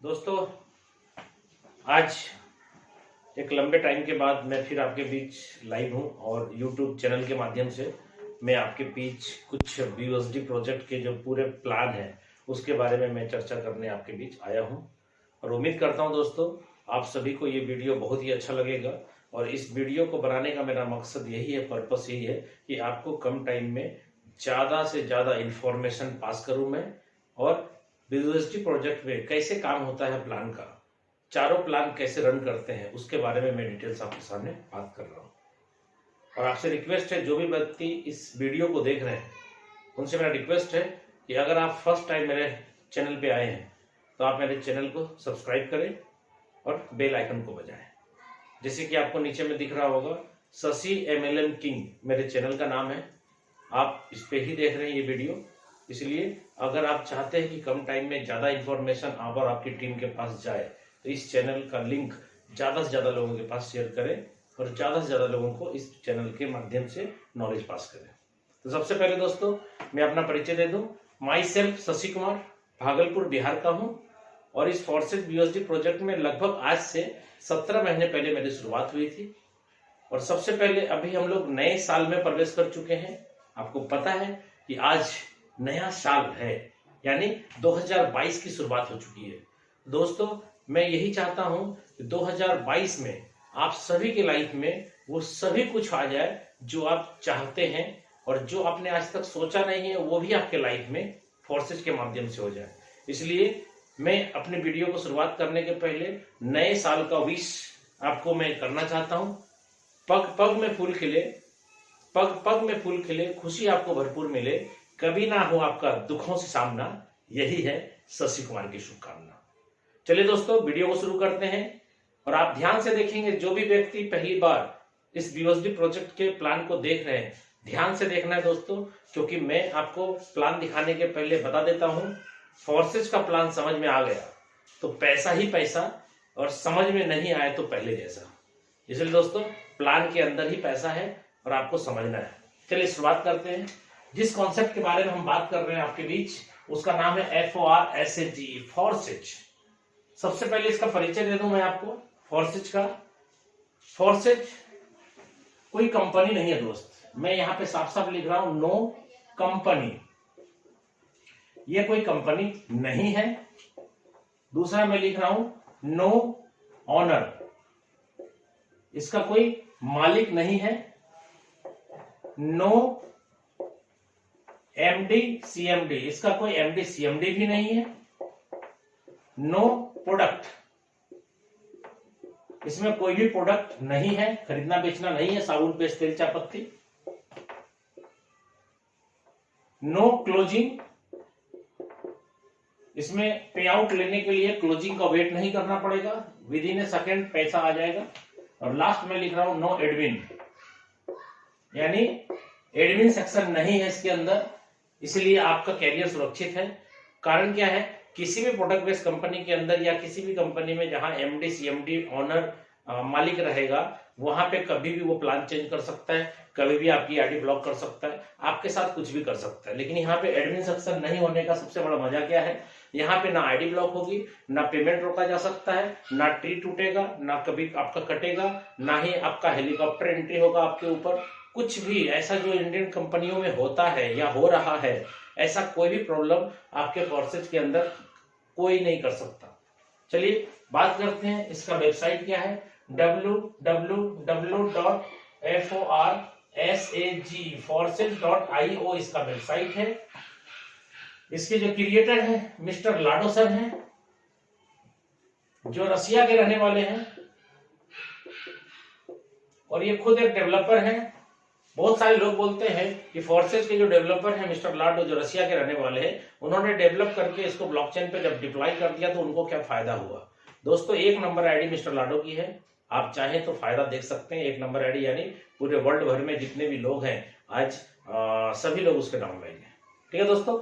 दोस्तों, आज एक लंबे टाइम के बाद मैं फिर आपके बीच लाइव हूं और YouTube चैनल के माध्यम से मैं आपके बीच कुछ BUSD प्रोजेक्ट के जो पूरे प्लान है उसके बारे में मैं चर्चा करने आपके बीच आया हूं और उम्मीद करता हूं दोस्तों आप सभी को ये वीडियो बहुत ही अच्छा लगेगा। और इस वीडियो को बनाने का मेरा मकसद यही है, पर्पस यही है कि आपको कम टाइम में ज़्यादा से ज़्यादा इंफॉर्मेशन पास करूं मैं, और BUSD प्रोजेक्ट में कैसे काम होता है, प्लान का चारों प्लान कैसे रन करते हैं उसके बारे में मैं डिटेल्स आपके सामने बात कर रहा हूँ। और आपसे रिक्वेस्ट है, जो भी व्यक्ति इस वीडियो को देख रहे हैं उनसे मेरा रिक्वेस्ट है कि अगर आप फर्स्ट टाइम मेरे चैनल पे आए हैं तो आप मेरे चैनल को सब्सक्राइब करें और बेल आइकन को बजाएं। जैसे कि आपको नीचे में दिख रहा होगा, शशि MLM किंग मेरे चैनल का नाम है। आप इस पे ही देख रहे हैं ये वीडियो, इसलिए अगर आप चाहते हैं कि कम टाइम में ज़्यादा इन्फॉर्मेशन आप और आपकी टीम के पास जाए तो इस चैनल का लिंक ज़्यादा से ज़्यादा लोगों के पास शेयर करें और ज़्यादा से ज़्यादा लोगों को इस चैनल के माध्यम से नॉलेज पास करें। तो सबसे पहले दोस्तों मैं अपना परिचय दे दूं। माई सेल्फ शशि कुमार, भागलपुर बिहार का हूं और इस फोर्सेज BUSD प्रोजेक्ट में लगभग आज से 17 महीने पहले मेरी शुरुआत हुई थी। और सबसे पहले अभी हम लोग नए साल में प्रवेश कर चुके हैं। आपको पता है कि आज नया साल है, यानी 2022 की शुरुआत हो चुकी है। दोस्तों मैं यही चाहता हूं कि 2022 में आप सभी के लाइफ में वो सभी कुछ आ जाए जो आप चाहते हैं, और जो आपने आज तक सोचा नहीं है वो भी आपके लाइफ में फोर्सेज के माध्यम से हो जाए। इसलिए मैं अपने वीडियो को शुरुआत करने के पहले नए साल का विश आपको मैं करना चाहता हूं। पग पग में फूल खिले, पग पग में फूल खिले, खुशी आपको भरपूर मिले, कभी ना हो आपका दुखों से सामना, यही है शशि कुमार की शुभकामना। चलिए दोस्तों वीडियो को शुरू करते हैं और आप ध्यान से देखेंगे। जो भी व्यक्ति पहली बार इस BUSD प्रोजेक्ट के प्लान को देख रहे हैं, ध्यान से देखना है दोस्तों, क्योंकि मैं आपको प्लान दिखाने के पहले बता देता हूं, फोर्सेज का प्लान समझ में आ गया तो पैसा ही पैसा, और समझ में नहीं आया तो पहले जैसा। इसलिए दोस्तों प्लान के अंदर ही पैसा है और आपको समझना है। चलिए शुरुआत करते हैं। जिस कॉन्सेप्ट के बारे में हम बात कर रहे हैं आपके बीच, उसका नाम है FORSAGE, फोर्सेज। सबसे पहले इसका परिचय दे दूं मैं आपको फोर्सेज का। फोर्सेज कोई कंपनी नहीं है दोस्त, मैं यहां पे साफ साफ लिख रहा हूं, नो कंपनी। ये कोई कंपनी नहीं है। दूसरा मैं लिख रहा हूं, नो ऑनर, इसका कोई मालिक नहीं है। नो MD CMD, इसका कोई MD CMD भी नहीं है। नो प्रोडक्ट, इसमें कोई भी प्रोडक्ट नहीं है, खरीदना बेचना नहीं है, साबुन पेस्ट तेल चायपत्ती। नो क्लोजिंग, इसमें पे आउट लेने के लिए क्लोजिंग का वेट नहीं करना पड़ेगा, विद इन ए सेकेंड पैसा आ जाएगा। और लास्ट में लिख रहा हूं, नो एडमिन, यानी एडमिन सेक्शन नहीं है इसके अंदर, इसलिए आपका कैरियर सुरक्षित है। कारण क्या है, किसी भी प्रोडक्ट बेस्ड कंपनी के अंदर या किसी भी कंपनी में जहां MD CMD ऑनर मालिक रहेगा, वहां पे कभी भी वो प्लान चेंज कर सकता है, कभी भी आपकी ID ब्लॉक कर सकता है, आपके साथ कुछ भी कर सकता है। लेकिन यहाँ पे एडमिन सेक्शन नहीं होने का सबसे बड़ा मजा क्या है, यहाँ पे ना ID ब्लॉक होगी, ना पेमेंट रोका जा सकता है, ना ट्री टूटेगा, ना कभी आपका कटेगा, ना ही आपका हेलीकॉप्टर एंट्री होगा आपके ऊपर। कुछ भी ऐसा जो इंडियन कंपनियों में होता है या हो रहा है, ऐसा कोई भी प्रॉब्लम आपके फोर्सेज के अंदर कोई नहीं कर सकता। चलिए बात करते हैं इसका वेबसाइट क्या है। www.FORSAGE इसका वेबसाइट है। इसके जो क्रिएटर है मिस्टर लाडो सर हैं, जो रसिया के रहने वाले हैं, और ये खुद एक डेवलपर हैं। बहुत सारे लोग बोलते हैं कि फोर्सेज के जो डेवलपर हैं मिस्टर लाडो, जो रसिया के रहने वाले हैं, उन्होंने डेवलप करके इसको ब्लॉकचेन पे जब डिप्लॉय कर दिया तो उनको क्या फायदा हुआ। दोस्तों एक नंबर ID मिस्टर लाडो की है, आप चाहें तो फायदा देख सकते हैं। एक नंबर ID यानी पूरे वर्ल्ड भर में जितने भी लोग हैं आज सभी लोग उसके नाम लेंगे। ठीक है दोस्तों,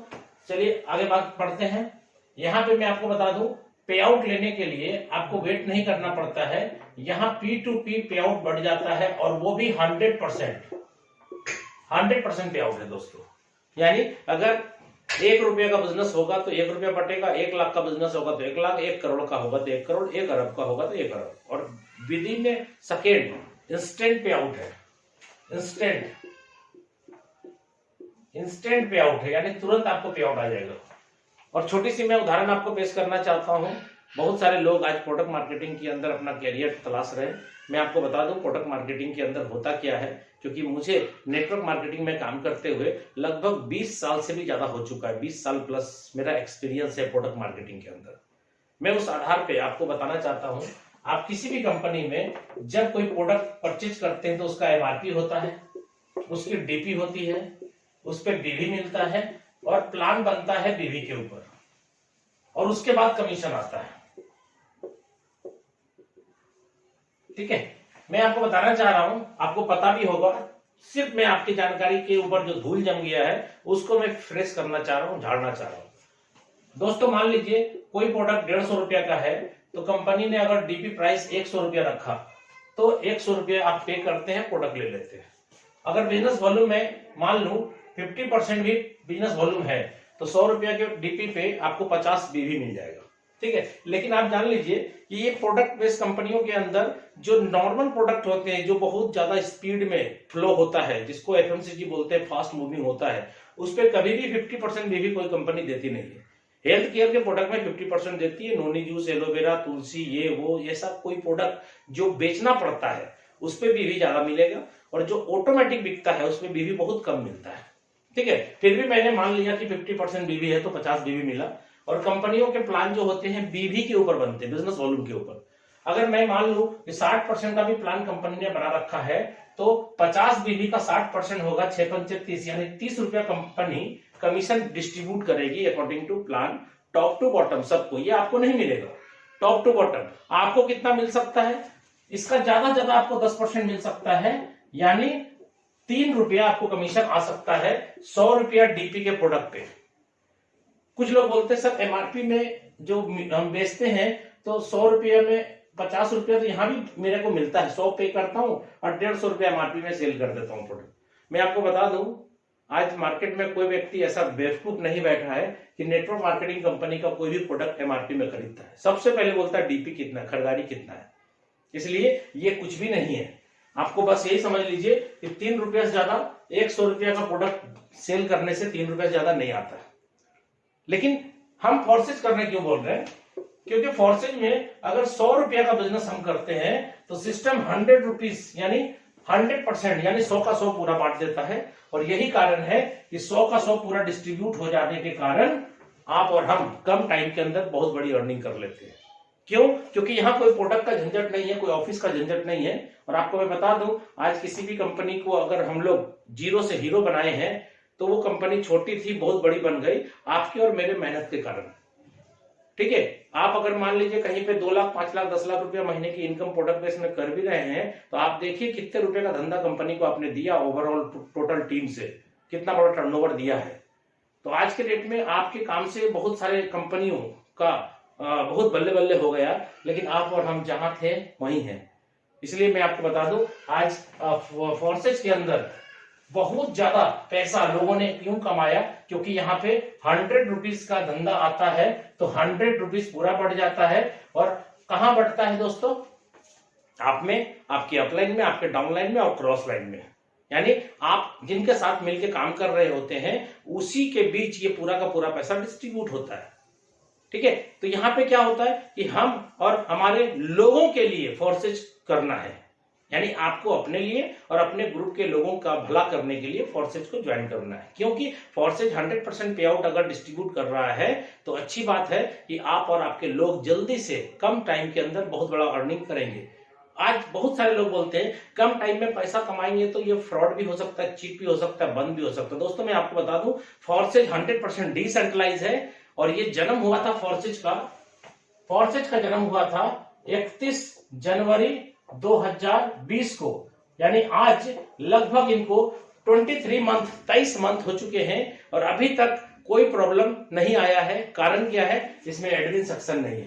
चलिए आगे बात पढ़ते हैं। यहाँ पे मैं आपको बता दूं, पे आउट लेने के लिए आपको वेट नहीं करना पड़ता है। यहाँ P2P पे आउट बढ़ जाता है, और वो भी 100% पे आउट है दोस्तों। यानी अगर ₹1 का बिजनेस होगा तो ₹1 बटेगा, 1 लाख का बिजनेस होगा तो 1 लाख, 1 करोड़ का होगा तो 1 करोड़, 1 अरब का होगा तो 1 अरब। और with in A second instant पे आउट है, इंस्टेंट पे आउट है, यानी तुरंत आपको पे आउट आ जाएगा। और छोटी सी मैं उदाहरण आपको पेश करना चाहता हूं। बहुत सारे लोग आज प्रोडक्ट मार्केटिंग के अंदर अपना कैरियर तलाश रहे हैं। मैं आपको बता दूं प्रोडक्ट मार्केटिंग के अंदर होता क्या है, क्योंकि मुझे नेटवर्क मार्केटिंग में काम करते हुए लगभग 20 साल से भी ज्यादा हो चुका है, 20 साल प्लस मेरा एक्सपीरियंस है प्रोडक्ट मार्केटिंग के अंदर। मैं उस आधार पे आपको बताना चाहता हूं, आप किसी भी कंपनी में जब कोई प्रोडक्ट परचेज करते हैं तो उसका MRP होता है, उसकी DP होती है, उस पर BV मिलता है और प्लान बनता है BV के ऊपर, और उसके बाद कमीशन आता है। ठीक है, मैं आपको बताना चाह रहा हूं, आपको पता भी होगा, सिर्फ मैं आपकी जानकारी के ऊपर जो धूल जम गया है उसको मैं फ्रेश करना चाह रहा हूं, झाड़ना चाह रहा हूं। दोस्तों मान लीजिए कोई प्रोडक्ट ₹150 का है, तो कंपनी ने अगर DP प्राइस ₹100 रखा तो ₹100 आप पे करते हैं, प्रोडक्ट ले लेते हैं। अगर बिजनेस वॉल्यूम में मान लू 50% भी बिजनेस वॉल्यूम है तो ₹100 के DP पे आपको 50 BV मिल जाएगा। ठीक है, लेकिन आप जान लीजिए कि ये प्रोडक्ट बेस्ड कंपनियों के अंदर जो नॉर्मल प्रोडक्ट होते हैं, जो बहुत ज्यादा स्पीड में फ्लो होता है, जिसको FMCG बोलते हैं, फास्ट मूविंग होता है, उस पर कभी भी 50% BV कोई कंपनी देती नहीं है। हेल्थ केयर के प्रोडक्ट में 50% देती है, नोनी जूस, एलोवेरा, तुलसी, ये सब कोई प्रोडक्ट जो बेचना पड़ता है उस पर BV ज्यादा मिलेगा, और जो ऑटोमेटिक बिकता है उसमें BV बहुत कम मिलता है। ठीक है, फिर भी मैंने मान लिया कि 50% BV है तो 50 BV मिला। और कंपनियों के प्लान जो होते हैं BV के ऊपर बनते हैं, बिजनेस वॉल्यूम के ऊपर। अगर मैं मान लू कि 60% का भी प्लान कंपनी ने बना रखा है तो 50 BV का 60% होगा, 6 पंचे 30, यानी ₹30 कंपनी कमीशन डिस्ट्रीब्यूट करेगी according to plan, top to bottom सबको। ये आपको नहीं मिलेगा टॉप टू बॉटम, आपको कितना मिल सकता है, इसका ज्यादा ज्यादा आपको 10% मिल सकता है, यानी ₹3 आपको कमीशन आ सकता है ₹100 DP के प्रोडक्ट पे। कुछ लोग बोलते हैं सर MRP में जो हम बेचते हैं तो ₹100 में ₹50 तो यहाँ भी मेरे को मिलता है, 100 पे करता हूँ और ₹150 MRP में सेल कर देता हूँ प्रोडक्ट। मैं आपको बता दूं, आज मार्केट में कोई व्यक्ति ऐसा बेवकूफ नहीं बैठा है कि नेटवर्क मार्केटिंग कंपनी का कोई भी प्रोडक्ट MRP में खरीदता है। सबसे पहले बोलता है DP कितना है, खरीदारी कितना है। इसलिए ये कुछ भी नहीं है, आपको बस यही समझ लीजिए कि ₹3 से ज्यादा, ₹100 का प्रोडक्ट सेल करने से ₹3 से ज्यादा नहीं आता है। लेकिन हम फोर्सेज करने क्यों बोल रहे हैं, क्योंकि फोर्सेज में अगर ₹100 का बिजनेस हम करते हैं तो सिस्टम ₹100 यानी 100% यानी 100 का 100 पूरा बांट देता है। और यही कारण है कि 100 का 100 पूरा डिस्ट्रीब्यूट हो जाने के कारण आप और हम कम टाइम के अंदर बहुत बड़ी अर्निंग कर लेते हैं। क्यों? क्योंकि यहाँ कोई प्रोडक्ट का झंझट नहीं है, कोई ऑफिस का झंझट नहीं है। और आपको मैं बता दूं, आज किसी भी कंपनी को अगर हम लोग जीरो से हीरो बनाए हैं तो वो कंपनी छोटी थी, बहुत बड़ी बन गई आपके और मेरे मेहनत के कारण। ठीक है, आप अगर मान लीजिए कहीं पे 2 लाख, 5 लाख, 10 लाख रुपया महीने की इनकम प्रोडक्ट बेस में कर भी रहे हैं तो आप देखिए कितने रुपए का धंधा कंपनी को आपने दिया, ओवरऑल टोटल टीम से कितना बड़ा टर्नओवर दिया है। तो आज के डेट में आपके काम से बहुत सारे कंपनियों का बहुत बल्ले बल्ले हो गया, लेकिन आप और हम जहां थे वहीं हैं। इसलिए मैं आपको बता दूं, आज फोर्सेज के अंदर बहुत ज्यादा पैसा लोगों ने क्यों कमाया, क्योंकि यहाँ पे ₹100 का धंधा आता है तो ₹100 पूरा बढ़ जाता है। और कहां बढ़ता है दोस्तों? आप में, आपके अपलाइन में, आपके डाउनलाइन में और क्रॉस लाइन में, यानी आप जिनके साथ मिलकर काम कर रहे होते हैं उसी के बीच ये पूरा का पूरा पैसा डिस्ट्रीब्यूट होता है। ठीक है, तो यहाँ पे क्या होता है कि हम और हमारे लोगों के लिए फोर्सेज करना है, यानी आपको अपने लिए और अपने ग्रुप के लोगों का भला करने के लिए फोर्सेज को ज्वाइन करना है। क्योंकि फोर्सेज 100% पे आउट अगर डिस्ट्रीब्यूट कर रहा है तो अच्छी बात है कि आप और आपके लोग जल्दी से कम टाइम के अंदर बहुत बड़ा अर्निंग करेंगे। आज बहुत सारे लोग बोलते हैं कम टाइम में पैसा कमाएंगे तो ये फ्रॉड भी हो सकता है, चीट भी हो सकता है, बंद भी हो सकता है। दोस्तों मैं आपको बता दूं, फोर्सेज 100% डिसेंट्रलाइज है और ये जन्म हुआ था फोर्सेज का जन्म हुआ था 31 जनवरी 2020 को, यानी आज लगभग इनको 23 मंथ हो चुके हैं और अभी तक कोई प्रॉब्लम नहीं आया है। कारण क्या है? इसमें एडमिन सेक्शन नहीं है।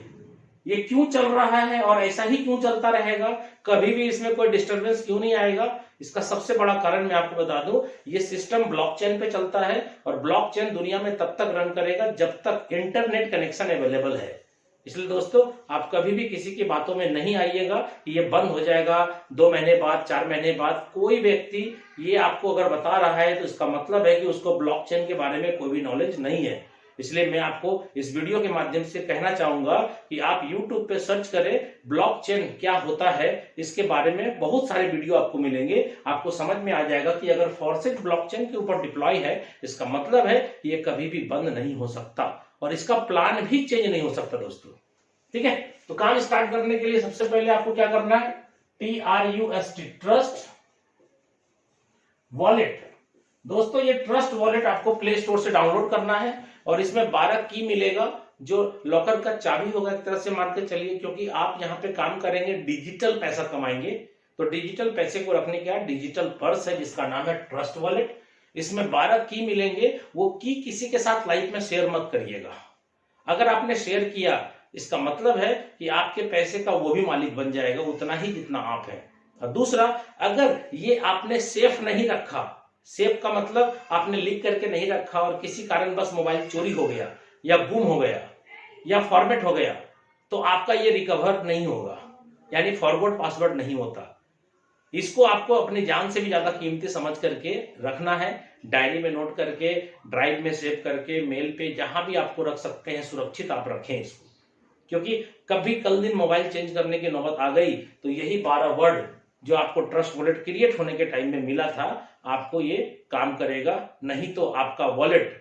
ये क्यों चल रहा है और ऐसा ही क्यों चलता रहेगा, कभी भी इसमें कोई डिस्टरबेंस क्यों नहीं आएगा, इसका सबसे बड़ा कारण मैं आपको बता दूं, ये सिस्टम ब्लॉकचेन पे चलता है और ब्लॉकचेन दुनिया में तब तक रन करेगा जब तक इंटरनेट कनेक्शन अवेलेबल है। इसलिए दोस्तों आप कभी भी किसी की बातों में नहीं आइएगा कि ये बंद हो जाएगा 2 महीने बाद, 4 महीने बाद। कोई व्यक्ति ये आपको अगर बता रहा है तो इसका मतलब है कि उसको ब्लॉकचेन के बारे में कोई भी नॉलेज नहीं है। इसलिए मैं आपको इस वीडियो के माध्यम से कहना चाहूंगा कि आप YouTube पे सर्च करें ब्लॉकचेन क्या होता है, इसके बारे में बहुत सारे वीडियो आपको मिलेंगे। आपको समझ में आ जाएगा कि अगर फॉरसेट ब्लॉकचेन के ऊपर डिप्लॉय है, इसका मतलब है कि ये कभी भी बंद नहीं हो सकता और इसका प्लान भी चेंज नहीं हो सकता दोस्तों। ठीक है, तो काम स्टार्ट करने के लिए सबसे पहले आपको क्या करना है, TRUST ट्रस्ट वॉलेट। दोस्तों ये ट्रस्ट वॉलेट आपको प्ले स्टोर से डाउनलोड करना है और इसमें 12 की मिलेगा जो लॉकर का चाबी होगा एक तरह से मान के चलिए, क्योंकि आप यहाँ पे काम करेंगे, डिजिटल पैसा कमाएंगे। तो डिजिटल पैसे को रखने के बाद डिजिटल पर्स है जिसका नाम है ट्रस्ट वॉलेट। इसमें 12 की मिलेंगे, वो की किसी के साथ लाइफ में शेयर मत करिएगा। अगर आपने शेयर किया इसका मतलब है कि आपके पैसे का वो भी मालिक बन जाएगा उतना ही जितना आप है। और दूसरा, अगर ये आपने सेफ नहीं रखा, सेफ का मतलब आपने लिख करके नहीं रखा और किसी कारण बस मोबाइल चोरी हो गया या गुम हो गया या फॉर्मेट हो गया, तो आपका ये रिकवर नहीं होगा, यानी फॉरवर्ड पासवर्ड नहीं होता। इसको आपको अपनी जान से भी ज्यादा कीमती समझ करके रखना है, डायरी में नोट करके, ड्राइव में सेव करके, मेल पे, जहां भी आपको रख सकते हैं सुरक्षित आप रखें इसको। क्योंकि कभी कल दिन मोबाइल चेंज करने की नौबत आ गई तो यही 12 वर्ड जो आपको ट्रस्ट वॉलेट क्रिएट होने के टाइम में मिला था आपको ये काम करेगा, नहीं तो आपका वॉलेट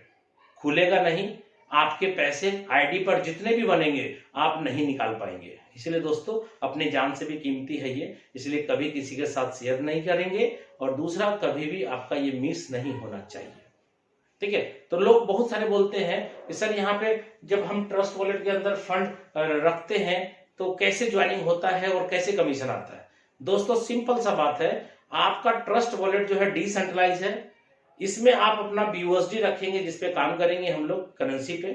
खुलेगा नहीं, आपके पैसे आईडी पर जितने भी बनेंगे आप नहीं निकाल पाएंगे। इसलिए दोस्तों अपनी जान से भी कीमती है ये, इसलिए कभी किसी के साथ शेयर नहीं करेंगे और दूसरा कभी भी आपका ये मिस नहीं होना चाहिए। ठीक है, तो लोग बहुत सारे बोलते हैं कि सर यहाँ पे जब हम ट्रस्ट वॉलेट के अंदर फंड रखते हैं तो कैसे ज्वाइनिंग होता है और कैसे कमीशन आता है। दोस्तों सिंपल सा बात है, आपका ट्रस्ट वॉलेट जो है डिसेंट्रलाइज है, इसमें आप अपना BUSD रखेंगे जिसपे काम करेंगे हम लोग करेंसी पे।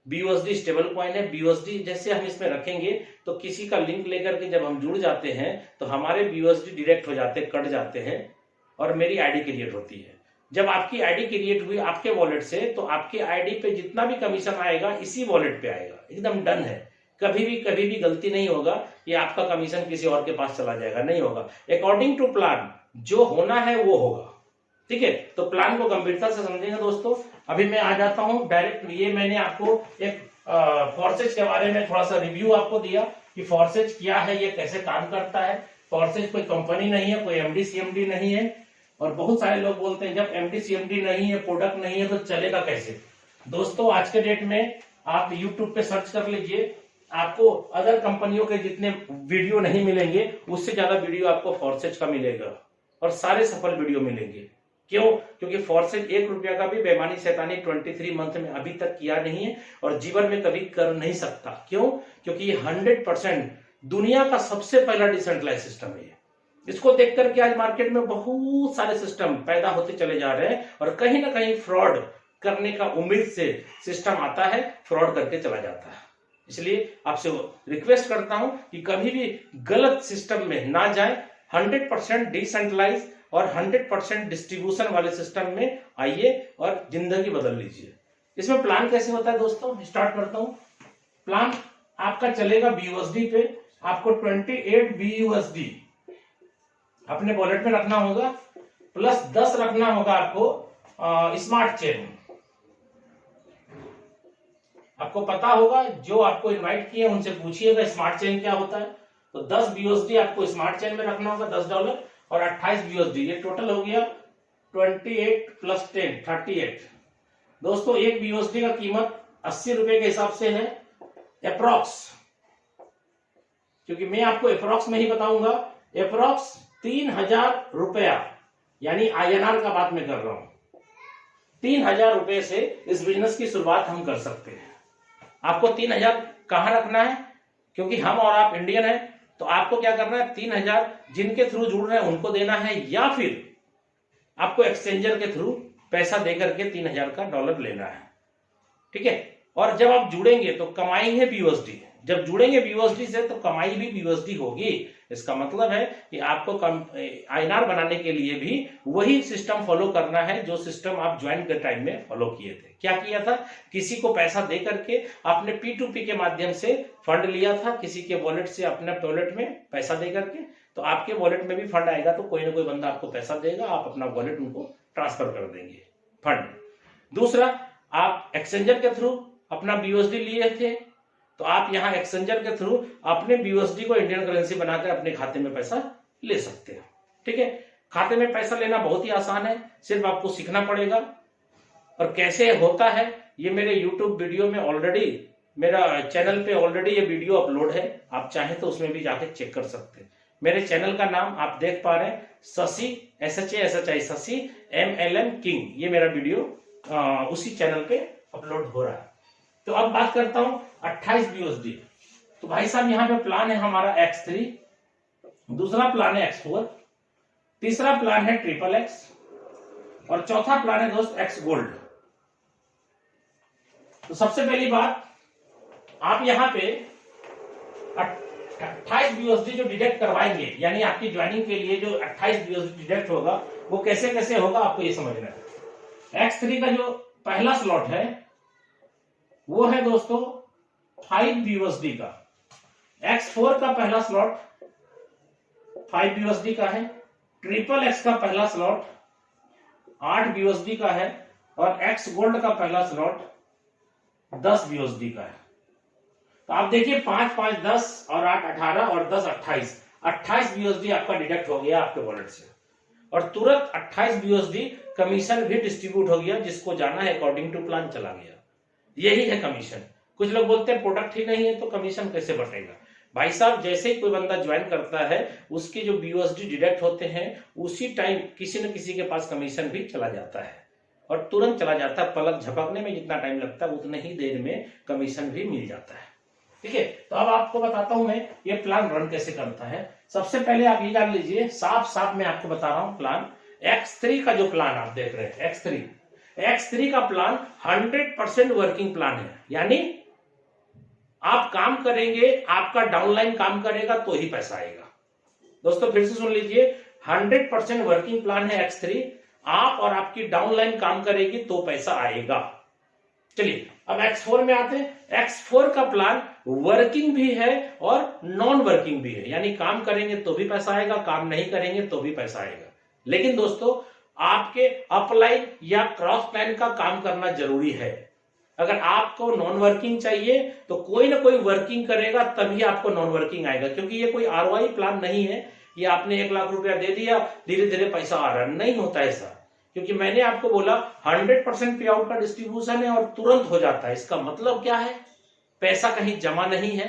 BUSD स्टेबल कॉइन है, BUSD जैसे हम इसमें रखेंगे तो किसी का लिंक लेकर के जब हम जुड़ जाते हैं तो हमारे BUSD डायरेक्ट हो जाते हैं, कट जाते हैं और मेरी आईडी क्रिएट होती है। जब आपकी आईडी क्रिएट हुई आपके वॉलेट से तो आपके आईडी पे जितना भी कमीशन आएगा इसी वॉलेट पे आएगा, एकदम डन है। कभी भी गलती नहीं होगा कि आपका कमीशन किसी और के पास चला जाएगा, नहीं होगा। अकॉर्डिंग टू प्लान जो होना है वो होगा। ठीक है, तो प्लान को गंभीरता से समझेंगे दोस्तों। अभी मैं आ जाता हूं डायरेक्ट, ये मैंने आपको एक फॉरसेज के बारे में थोड़ा सा रिव्यू आपको दिया कि फॉरसेज क्या है, ये कैसे काम करता है। फॉरसेज कोई कंपनी नहीं है, कोई MD CMD नहीं है। और बहुत सारे लोग बोलते हैं जब MD CMD नहीं है, प्रोडक्ट नहीं है तो चलेगा कैसे। दोस्तों आज के डेट में आप YouTube पे सर्च कर लीजिए, आपको अदर कंपनियों के जितने वीडियो नहीं मिलेंगे उससे ज्यादा वीडियो आपको फॉरसेज का मिलेगा और सारे सफल वीडियो मिलेंगे। क्यों? क्योंकि फॉरसेज 1 रुपया का भी बेईमानी शैतानी 23 मंथ में अभी तक किया नहीं है और जीवन में कभी कर नहीं सकता। क्यों? क्योंकि ये 100% दुनिया का सबसे पहला डिसेंट्रलाइज सिस्टम है। इसको देख करके आज मार्केट में बहुत सारे सिस्टम पैदा होते चले जा रहे हैं और कहीं ना कहीं फ्रॉड करने का उम्मीद से सिस्टम आता है, फ्रॉड करके चला जाता है। इसलिए आपसे रिक्वेस्ट करता हूं कि कभी भी गलत सिस्टम में ना जाए, 100% डिसेंट्रलाइज और 100% डिस्ट्रीब्यूशन वाले सिस्टम में आइए और जिंदगी बदल लीजिए। इसमें प्लान कैसे होता है दोस्तों, स्टार्ट करता हूं। प्लान आपका चलेगा BUSD पे, आपको 28 BUSD अपने वॉलेट में रखना होगा, प्लस 10 रखना होगा आपको स्मार्ट चेन। आपको पता होगा, जो आपको इनवाइट किए उनसे पूछिएगा स्मार्ट चेन क्या होता है। तो 10 BUSD आपको स्मार्ट चेन में रखना होगा, $10 और 28 BUSD, ये टोटल हो गया 28 प्लस 10 38। दोस्तों एक BUSD का कीमत 80 रुपए के हिसाब से है अप्रोक्स, क्योंकि मैं आपको अप्रोक्स में ही बताऊंगा। अप्रोक्स 3000 रुपया, यानी INR का बात मैं कर रहा हूं। 3000 रुपए से इस बिजनेस की शुरुआत हम कर सकते हैं। आपको 3000 कहां रखना है, क्योंकि हम और आप इंडियन हैं, तो आपको क्या करना है, 3000 जिनके थ्रू जुड़ रहे हैं उनको देना है, या फिर आपको एक्सचेंजर के थ्रू पैसा देकर के 3000 का डॉलर लेना है। ठीक है, और जब आप जुड़ेंगे तो कमाएंगे BUSD, जब जुड़ेंगे BUSD से तो कमाई भी BUSD होगी। इसका मतलब है कि आपको INR बनाने के लिए भी वही सिस्टम फॉलो करना है जो सिस्टम आप ज्वाइन के टाइम में फॉलो किए थे। क्या किया था? किसी को पैसा दे करके आपने P2P के माध्यम से फंड लिया था, किसी के वॉलेट से अपने वॉलेट में पैसा दे करके, तो आपके वॉलेट में भी फंड आएगा तो कोई ना कोई बंदा आपको पैसा देगा, आप अपना वॉलेट उनको ट्रांसफर कर देंगे फंड। दूसरा, आप एक्सचेंजर के थ्रू अपना BUSD लिए थे तो आप यहां एक्सचेंजर के थ्रू अपने BUSD को इंडियन करेंसी बनाकर अपने खाते में पैसा ले सकते हैं। ठीक है, खाते में पैसा लेना बहुत ही आसान है, सिर्फ आपको सीखना पड़ेगा। और कैसे होता है ये मेरे YouTube वीडियो में ऑलरेडी, मेरा चैनल पे ऑलरेडी ये वीडियो अपलोड है, आप चाहें तो उसमें भी जाके चेक कर सकते हैं। मेरे चैनल का नाम आप देख पा रहे हैं, Shashi SHASHI Shashi MLM king, ये मेरा वीडियो उसी चैनल पे अपलोड हो रहा है। तो अब बात करता हूं 28 BUSD। तो भाई साहब यहां पे प्लान है हमारा X3, दूसरा प्लान है X4, तीसरा प्लान है XXX और चौथा प्लान है दोस्त X गोल्ड। तो सबसे पहली बात, आप यहां पे 28 BUSD जो डिडक्ट करवाएंगे, यानी आपकी ज्वाइनिंग के लिए जो 28 BUSD डिडक्ट होगा वो कैसे कैसे होगा आपको ये समझना है। X3 का जो पहला स्लॉट है वो है दोस्तों 5 BUSD का, X4 का पहला स्लॉट 5 BUSD का है, XXX का पहला स्लॉट 8 BUSD का है और X गोल्ड का पहला स्लॉट 10 BUSD का है। तो आप देखिए 5 5 10 और 8 18 और 10 28 BUSD आपका डिडक्ट हो गया आपके वॉलेट से, और तुरंत 28 BUSD कमीशन भी डिस्ट्रीब्यूट हो गया, जिसको जाना है अकॉर्डिंग टू प्लान चला गया। यही है कमीशन। कुछ लोग बोलते हैं प्रोडक्ट ही नहीं है तो कमीशन कैसे बटेगा। भाई साहब, जैसे ही कोई बंदा ज्वाइन करता है उसके जो BUSD डिडक्ट होते हैं उसी टाइम किसी न किसी के पास कमीशन भी चला जाता है, और तुरंत चला जाता है। पलक झपकने में जितना टाइम लगता है उतने ही देर में कमीशन भी मिल जाता है। ठीक है, तो अब आपको बताता हूं मैं ये प्लान रन कैसे करता है। सबसे पहले आप ये जान लीजिए, साफ साफ मैं आपको बता रहा हूं प्लान। X3 का जो प्लान आप देख रहे हैं, X3 का प्लान 100% वर्किंग प्लान है, यानी आप काम करेंगे, आपका डाउनलाइन काम करेगा तो ही पैसा आएगा। दोस्तों फिर से सुन लीजिए, 100% वर्किंग प्लान है X3, आप और आपकी डाउनलाइन काम करेगी तो पैसा आएगा। चलिए अब X4 में आते हैं। X4 का प्लान वर्किंग भी है और नॉन वर्किंग भी है, यानी काम करेंगे तो भी पैसा आएगा, काम नहीं करेंगे तो भी पैसा आएगा। लेकिन दोस्तों आपके अपलाइन या क्रॉस लाइन का काम करना जरूरी है। अगर आपको नॉन वर्किंग चाहिए तो कोई ना कोई वर्किंग करेगा तभी आपको नॉन वर्किंग आएगा, क्योंकि ये कोई ROI प्लान नहीं है। ये आपने 1 लाख रुपया दे दिया, धीरे धीरे पैसा आ रहा है, नहीं होता ऐसा। क्योंकि मैंने आपको बोला 100% पे आउट का डिस्ट्रीब्यूशन है और तुरंत हो जाता है। इसका मतलब क्या है? पैसा कहीं जमा नहीं है,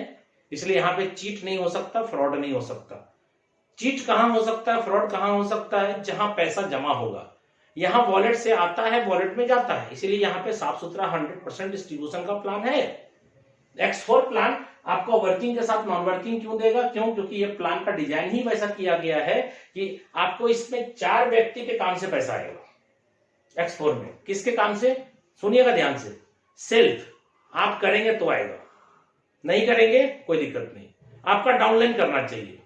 इसलिए यहां पे चीट नहीं हो सकता, फ्रॉड नहीं हो सकता। चीट कहां हो सकता है, फ्रॉड कहां हो सकता है? जहां पैसा जमा होगा। यहां वॉलेट से आता है, वॉलेट में जाता है, इसीलिए यहां पे साफ सुथरा 100% डिस्ट्रीब्यूशन का प्लान है। X4 प्लान आपको वर्किंग के साथ नॉन वर्किंग क्यों देगा? क्यों? क्योंकि ये प्लान का डिजाइन ही वैसा किया गया है कि आपको इसमें 4 व्यक्ति के काम से पैसा आएगा। X4 में किसके काम से? सुनिएगा ध्यान से, सेल्फ आप करेंगे तो आएगा, नहीं करेंगे कोई दिक्कत नहीं। आपका डाउनलाइन करना चाहिए,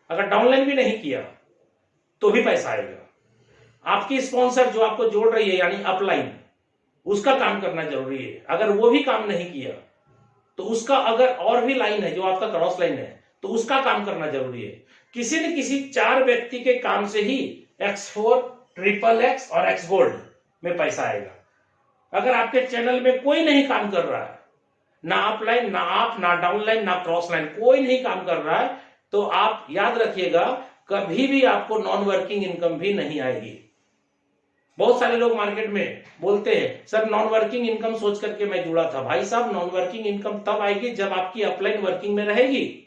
अगर डाउनलाइन भी नहीं किया तो भी पैसा आएगा। आपकी स्पॉन्सर जो आपको जोड़ रही है यानी अपलाइन, उसका काम करना जरूरी है। अगर वो भी काम नहीं किया तो उसका, अगर और भी लाइन है जो आपका क्रॉस लाइन है तो उसका काम करना जरूरी है। किसी न किसी 4 व्यक्ति के काम से ही X4, XXX और X गोल्ड में पैसा आएगा। अगर आपके चैनल में कोई नहीं काम कर रहा है, ना अपलाइन, ना आप, ना डाउनलाइन, ना क्रॉस लाइन, कोई नहीं काम कर रहा है, तो आप याद रखिएगा कभी भी आपको नॉन वर्किंग इनकम भी नहीं आएगी। बहुत सारे लोग मार्केट में बोलते हैं सर नॉन वर्किंग इनकम सोच करके मैं जुड़ा था। भाई साहब, नॉन वर्किंग इनकम तब आएगी जब आपकी अपलाइन वर्किंग में रहेगी।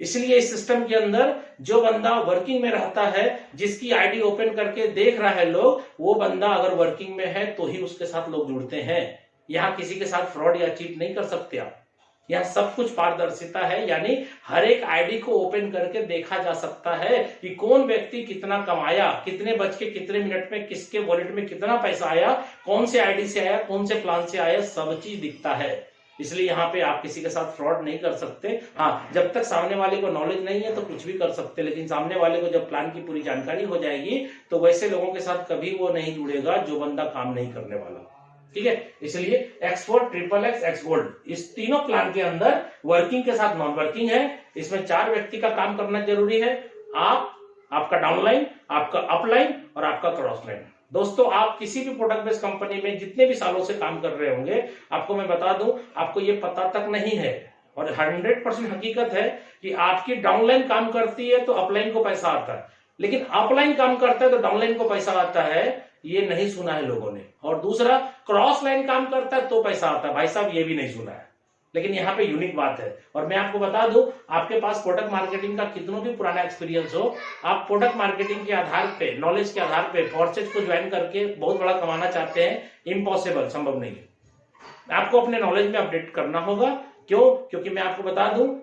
इसलिए इस सिस्टम के अंदर जो बंदा वर्किंग में रहता है, जिसकी आईडी ओपन करके देख रहा है लोग, वो बंदा अगर वर्किंग में है तो ही उसके साथ लोग जुड़ते हैं। यहां किसी के साथ फ्रॉड या चीट नहीं कर सकते आप। यह सब कुछ पारदर्शिता है, यानी हर एक आईडी को ओपन करके देखा जा सकता है कि कौन व्यक्ति कितना कमाया, कितने बज के कितने मिनट में किसके वॉलेट में कितना पैसा आया, कौन से आईडी से आया, कौन से प्लान से आया, सब चीज दिखता है। इसलिए यहाँ पे आप किसी के साथ फ्रॉड नहीं कर सकते। हाँ, जब तक सामने वाले को नॉलेज नहीं है तो कुछ भी कर सकते, लेकिन सामने वाले को जब प्लान की पूरी जानकारी हो जाएगी तो वैसे लोगों के साथ कभी वो नहीं जुड़ेगा जो बंदा काम नहीं करने वाला। ठीक है, इसलिए X4, XXX, X गोल्ड, इस तीनों प्लान के अंदर वर्किंग के साथ नॉन वर्किंग है। इसमें 4 व्यक्ति का काम करना जरूरी है, आप, आपका डाउनलाइन, आपका अपलाइन और आपका क्रॉस लाइन। दोस्तों, आप किसी भी प्रोडक्ट बेस्ड कंपनी में जितने भी सालों से काम कर रहे होंगे, आपको मैं बता दूं, आपको ये पता तक नहीं है और 100% हकीकत है कि आपकी डाउनलाइन काम करती है तो अपलाइन को पैसा आता है, लेकिन अपलाइन काम करता है तो डाउनलाइन को पैसा आता है, ये नहीं सुना है लोगों ने। और दूसरा, क्रॉस लाइन काम करता है तो पैसा आता है, भाई साहब ये भी नहीं सुना है। लेकिन यहाँ पे यूनिक बात है, और मैं आपको बता दूं, आपके पास प्रोडक्ट मार्केटिंग का कितना भी पुराना एक्सपीरियंस हो, आप प्रोडक्ट मार्केटिंग के आधार पे, नॉलेज के आधार पे फॉर्सेज को ज्वाइन करके बहुत बड़ा कमाना चाहते हैं, इम्पॉसिबल, संभव नहीं है। आपको अपने नॉलेज में अपडेट करना होगा। क्यों? क्योंकि मैं आपको बता दूं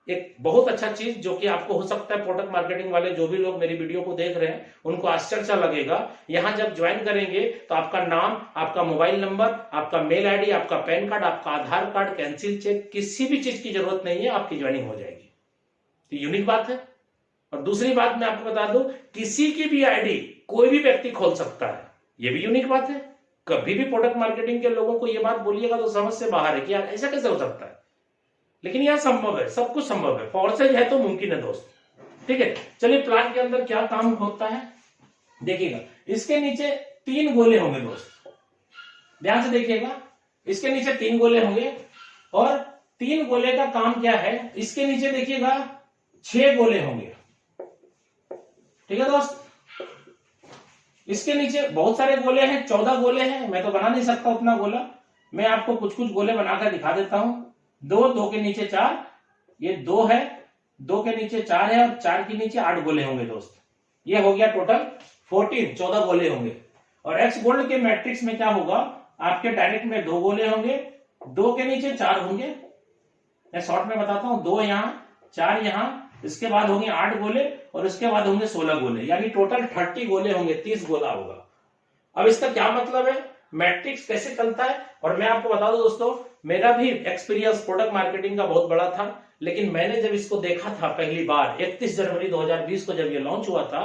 एक बहुत अच्छा चीज जो कि आपको हो सकता है, प्रोडक्ट मार्केटिंग वाले जो भी लोग मेरी वीडियो को देख रहे हैं उनको आश्चर्य लगेगा। यहां जब ज्वाइन करेंगे तो आपका नाम, आपका मोबाइल नंबर, आपका मेल आईडी, आपका पैन कार्ड, आपका आधार कार्ड, कैंसिल चेक, किसी भी चीज की जरूरत नहीं है, आपकी ज्वाइनिंग हो जाएगी। तो यूनिक बात है। और दूसरी बात मैं आपको बता दूं, किसी की भी आईडी कोई भी व्यक्ति खोल सकता है, यह भी यूनिक बात है। कभी भी प्रोडक्ट मार्केटिंग के लोगों को यह बात बोलिएगा तो समझ से बाहर है कि यार ऐसा कैसे हो सकता है, लेकिन यह संभव है, सब कुछ संभव है, फोर्सेज है तो मुमकिन है दोस्त। ठीक है, चलिए प्लान के अंदर क्या काम होता है देखिएगा। इसके नीचे 3 गोले होंगे दोस्त, ध्यान से देखिएगा। इसके नीचे 3 गोले होंगे और 3 गोले का काम क्या है, इसके नीचे देखिएगा 6 गोले होंगे। ठीक है दोस्त, इसके नीचे बहुत सारे गोले हैं, 14 गोले हैं। मैं तो बना नहीं सकता उतना गोला, मैं आपको कुछ कुछ गोले बनाकर दिखा देता हूं। 2 के नीचे 4, ये 2 है, 2 के नीचे 4 है और 4 के नीचे 8 गोले होंगे दोस्त। ये हो गया टोटल 14 गोले होंगे। और एक्स गोल्ड के मैट्रिक्स में क्या होगा, आपके डायरेक्ट में 2 गोले होंगे, 2 के नीचे 4 होंगे। मैं शॉर्ट में बताता हूं, 2 यहां, 4 यहां, इसके बाद होंगे 8 गोले और इसके बाद होंगे 16 गोले, यानी टोटल 30 गोले होंगे, 30 गोला होगा। अब इसका क्या मतलब है, मैट्रिक्स कैसे चलता है, और मैं आपको बता दूं दोस्तों, मेरा भी एक्सपीरियंस प्रोडक्ट मार्केटिंग का बहुत बड़ा था, लेकिन मैंने जब इसको देखा था पहली बार 31 जनवरी 2020 को जब ये लॉन्च हुआ था,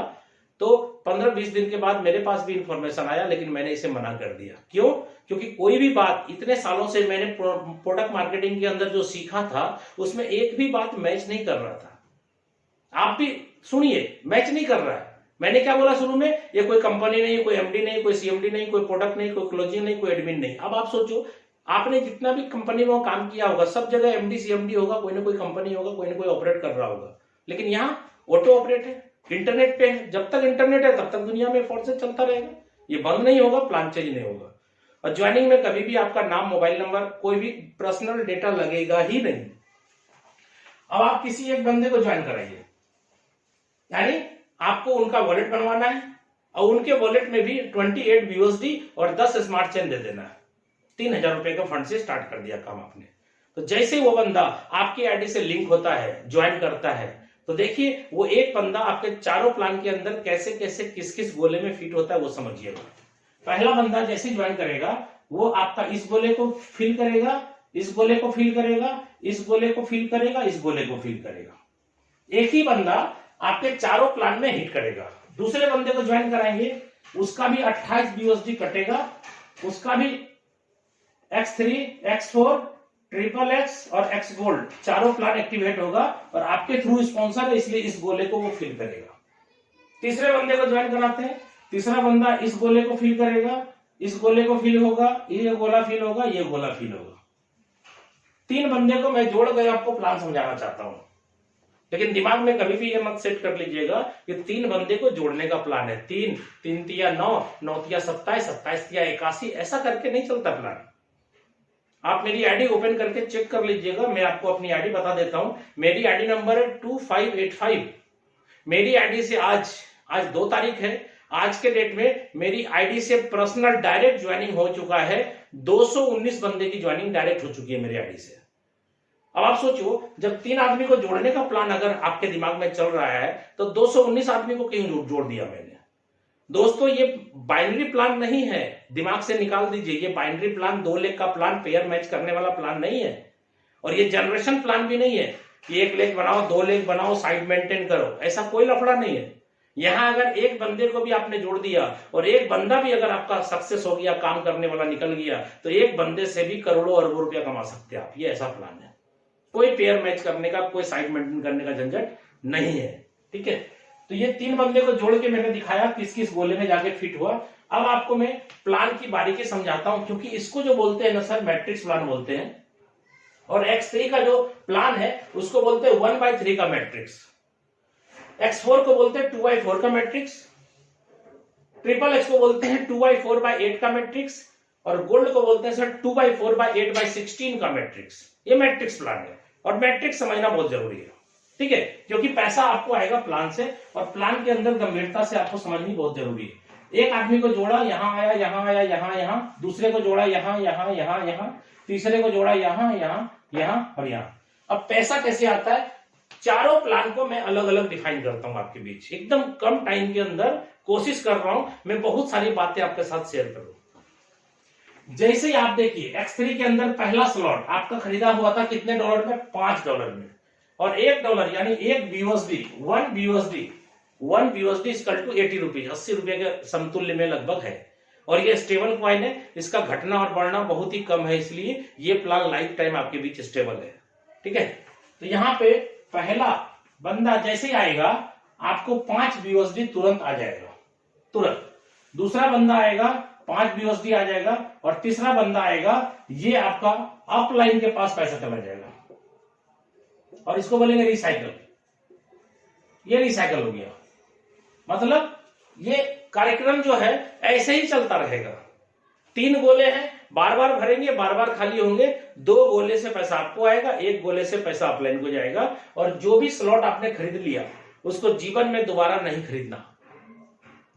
तो 15-20 दिन के बाद मेरे पास भी इंफॉर्मेशन आया, लेकिन मैंने इसे मना कर दिया। क्यों? क्योंकि कोई भी बात, इतने सालों से मैंने प्रोडक्ट मार्केटिंग के अंदर जो सीखा था उसमें एक भी बात मैच नहीं कर रहा था। आप भी सुनिए, मैच नहीं कर रहा है। मैंने क्या बोला शुरू में, ये कोई कंपनी नहीं, कोई एमडी नहीं, कोई सीएमडी नहीं, कोई प्रोडक्ट नहीं, कोई क्लोजिंग नहीं, कोई एडमिन नहीं। अब आप सोचो, आपने जितना भी कंपनी में काम किया होगा, सब जगह एमडी सीएमडी होगा, कोई ना कोई कंपनी होगा, कोई ना कोई ऑपरेट कर रहा होगा, लेकिन यहाँ ऑटो ऑपरेट है, इंटरनेट पे है। जब तक इंटरनेट है तब तक दुनिया में फोर्सेज चलता रहेगा, ये बंद नहीं होगा, प्लान चेंज नहीं होगा। और ज्वाइनिंग में कभी भी आपका नाम, मोबाइल नंबर, कोई भी पर्सनल डेटा लगेगा ही नहीं। अब आप किसी एक बंदे को ज्वाइन कराइए, यानी आपको उनका वॉलेट बनवाना है और उनके वॉलेट में भी 28 BUSD और 10 स्मार्ट चेन दे देना है। 3000 रुपए का फंड से स्टार्ट कर दिया काम आपने। तो जैसे वो बंदा आपकी आईडी से लिंक होता है, ज्वाइन करता है, तो देखिए वो एक बंदा आपके चारों प्लान के अंदर कैसे कैसे किस किस गोले में फिट होता है वो समझिएगा। पहला बंदा जैसे ज्वाइन करेगा, वो आपका इस गोले को फिल करेगा, इस गोले को फिल करेगा, इस गोले को फिल करेगा, इस गोले को फिल करेगा। एक ही बंदा आपके चारों प्लान में हिट करेगा। दूसरे बंदे को ज्वाइन कराएंगे, उसका भी 28 BUSD कटेगा, उसका भी X3, X4, XXX और X गोल्ड चारों प्लान एक्टिवेट होगा और आपके थ्रू स्पॉन्सर है, इसलिए इस गोले को वो फिल करेगा। तीसरे बंदे को ज्वाइन कराते हैं, तीसरा बंदा इस गोले को फिल करेगा, इस गोले को फिल होगा, ये गोला फिल होगा, ये गोला फिल होगा। 3 बंदे को मैं जोड़ कर आपको प्लान समझाना चाहता हूं, लेकिन दिमाग में कभी भी ये मत सेट कर लीजिएगा कि 3 बंदे को जोड़ने का प्लान है। 3 3 9 9 27 27 81, ऐसा करके नहीं चलता प्लान। आप मेरी आईडी ओपन करके चेक कर लीजिएगा, मैं आपको अपनी आईडी बता देता हूं। मेरी आईडी नंबर है 2585। मेरी आईडी से आज 2 तारीख है, आज के डेट में मेरी आईडी से पर्सनल डायरेक्ट ज्वाइनिंग हो चुका है। 219 बंदे की ज्वाइनिंग डायरेक्ट हो चुकी है मेरी आईडी से। अब आप सोचो, जब 3 आदमी को जोड़ने का प्लान अगर आपके दिमाग में चल रहा है, तो 219 आदमी को क्यों जोड़ दिया मैंने? दोस्तों ये बाइनरी प्लान नहीं है, दिमाग से निकाल दीजिए। ये बाइनरी प्लान 2 लेग का प्लान, पेयर मैच करने वाला प्लान नहीं है। और ये जनरेशन प्लान भी नहीं है कि 1 लेग बनाओ, 2 लेग बनाओ, साइड मेंटेन करो, ऐसा कोई लफड़ा नहीं है। यहां अगर एक बंदे को भी आपने जोड़ दिया और एक बंदा भी अगर आपका सक्सेस हो गया, काम करने वाला निकल गया, तो एक बंदे से भी करोड़ों अरबों रुपया कमा सकते हैं आप। ये ऐसा प्लान है। कोई पेयर मैच करने का, कोई साइड मेंटेन करने का झंझट नहीं है। ठीक है, तो ये 3 बंदे को जोड़ के मैंने दिखाया किस किस गोले में जाके फिट हुआ। अब आपको मैं प्लान की बारीकी समझाता हूं, क्योंकि इसको जो बोलते हैं ना सर, मैट्रिक्स प्लान बोलते हैं। और X3 का जो प्लान है उसको बोलते हैं 1/3 का मैट्रिक्स। X4 को बोलते हैं 2/4 का मैट्रिक्स। ट्रिपल X को बोलते हैं 2/4/8 का मैट्रिक्स। और गोल्ड को बोलते हैं सर 2/4/8/16 का मैट्रिक्स। ये मैट्रिक्स प्लान है और मैट्रिक्स समझना बहुत जरूरी है। ठीक है, क्योंकि पैसा आपको आएगा प्लान से, और प्लान के अंदर गंभीरता से आपको समझनी बहुत जरूरी है। एक आदमी को जोड़ा, यहां आया, यहां आया, यहां, दूसरे को जोड़ा यहां, यहां, तीसरे को जोड़ा यहां, यहां और यहां। अब पैसा कैसे आता है, चारों प्लान को मैं अलग अलग डिफाइन करता हूं आपके बीच, एकदम कम टाइम के अंदर। कोशिश कर रहा हूं मैं बहुत सारी बातें आपके साथ शेयर करूं। जैसे ही आप देखिए X3 के अंदर पहला स्लॉट आपका खरीदा हुआ था कितने डॉलर में, $5 में। और $1 यानी 1 BUSD, 1 BUSD equal to 80 rupees, 80 रुपए के समतुल्य में लगभग है। और ये स्टेबल कॉइन है, इसका घटना और बढ़ना बहुत ही कम है, इसलिए ये प्लान लाइफ टाइम आपके बीच स्टेबल है। ठीक है, तो यहाँ पे पहला बंदा जैसे ही आएगा आपको 5 BUSD तुरंत आ जाएगा, तुरंत। दूसरा बंदा आएगा 5 BUSD आ जाएगा। और तीसरा बंदा आएगा, ये आपका अपलाइन के पास पैसा चला जाएगा और इसको बोलेंगे रिसाइकल। ये रिसाइकल हो गया, मतलब ये कार्यक्रम जो है ऐसे ही चलता रहेगा। 3 गोले हैं, बार बार भरेंगे, बार बार खाली होंगे। 2 गोले से पैसा आपको आएगा, 1 गोले से पैसा अपलाइन को जाएगा। और जो भी स्लॉट आपने खरीद लिया उसको जीवन में दोबारा नहीं खरीदना।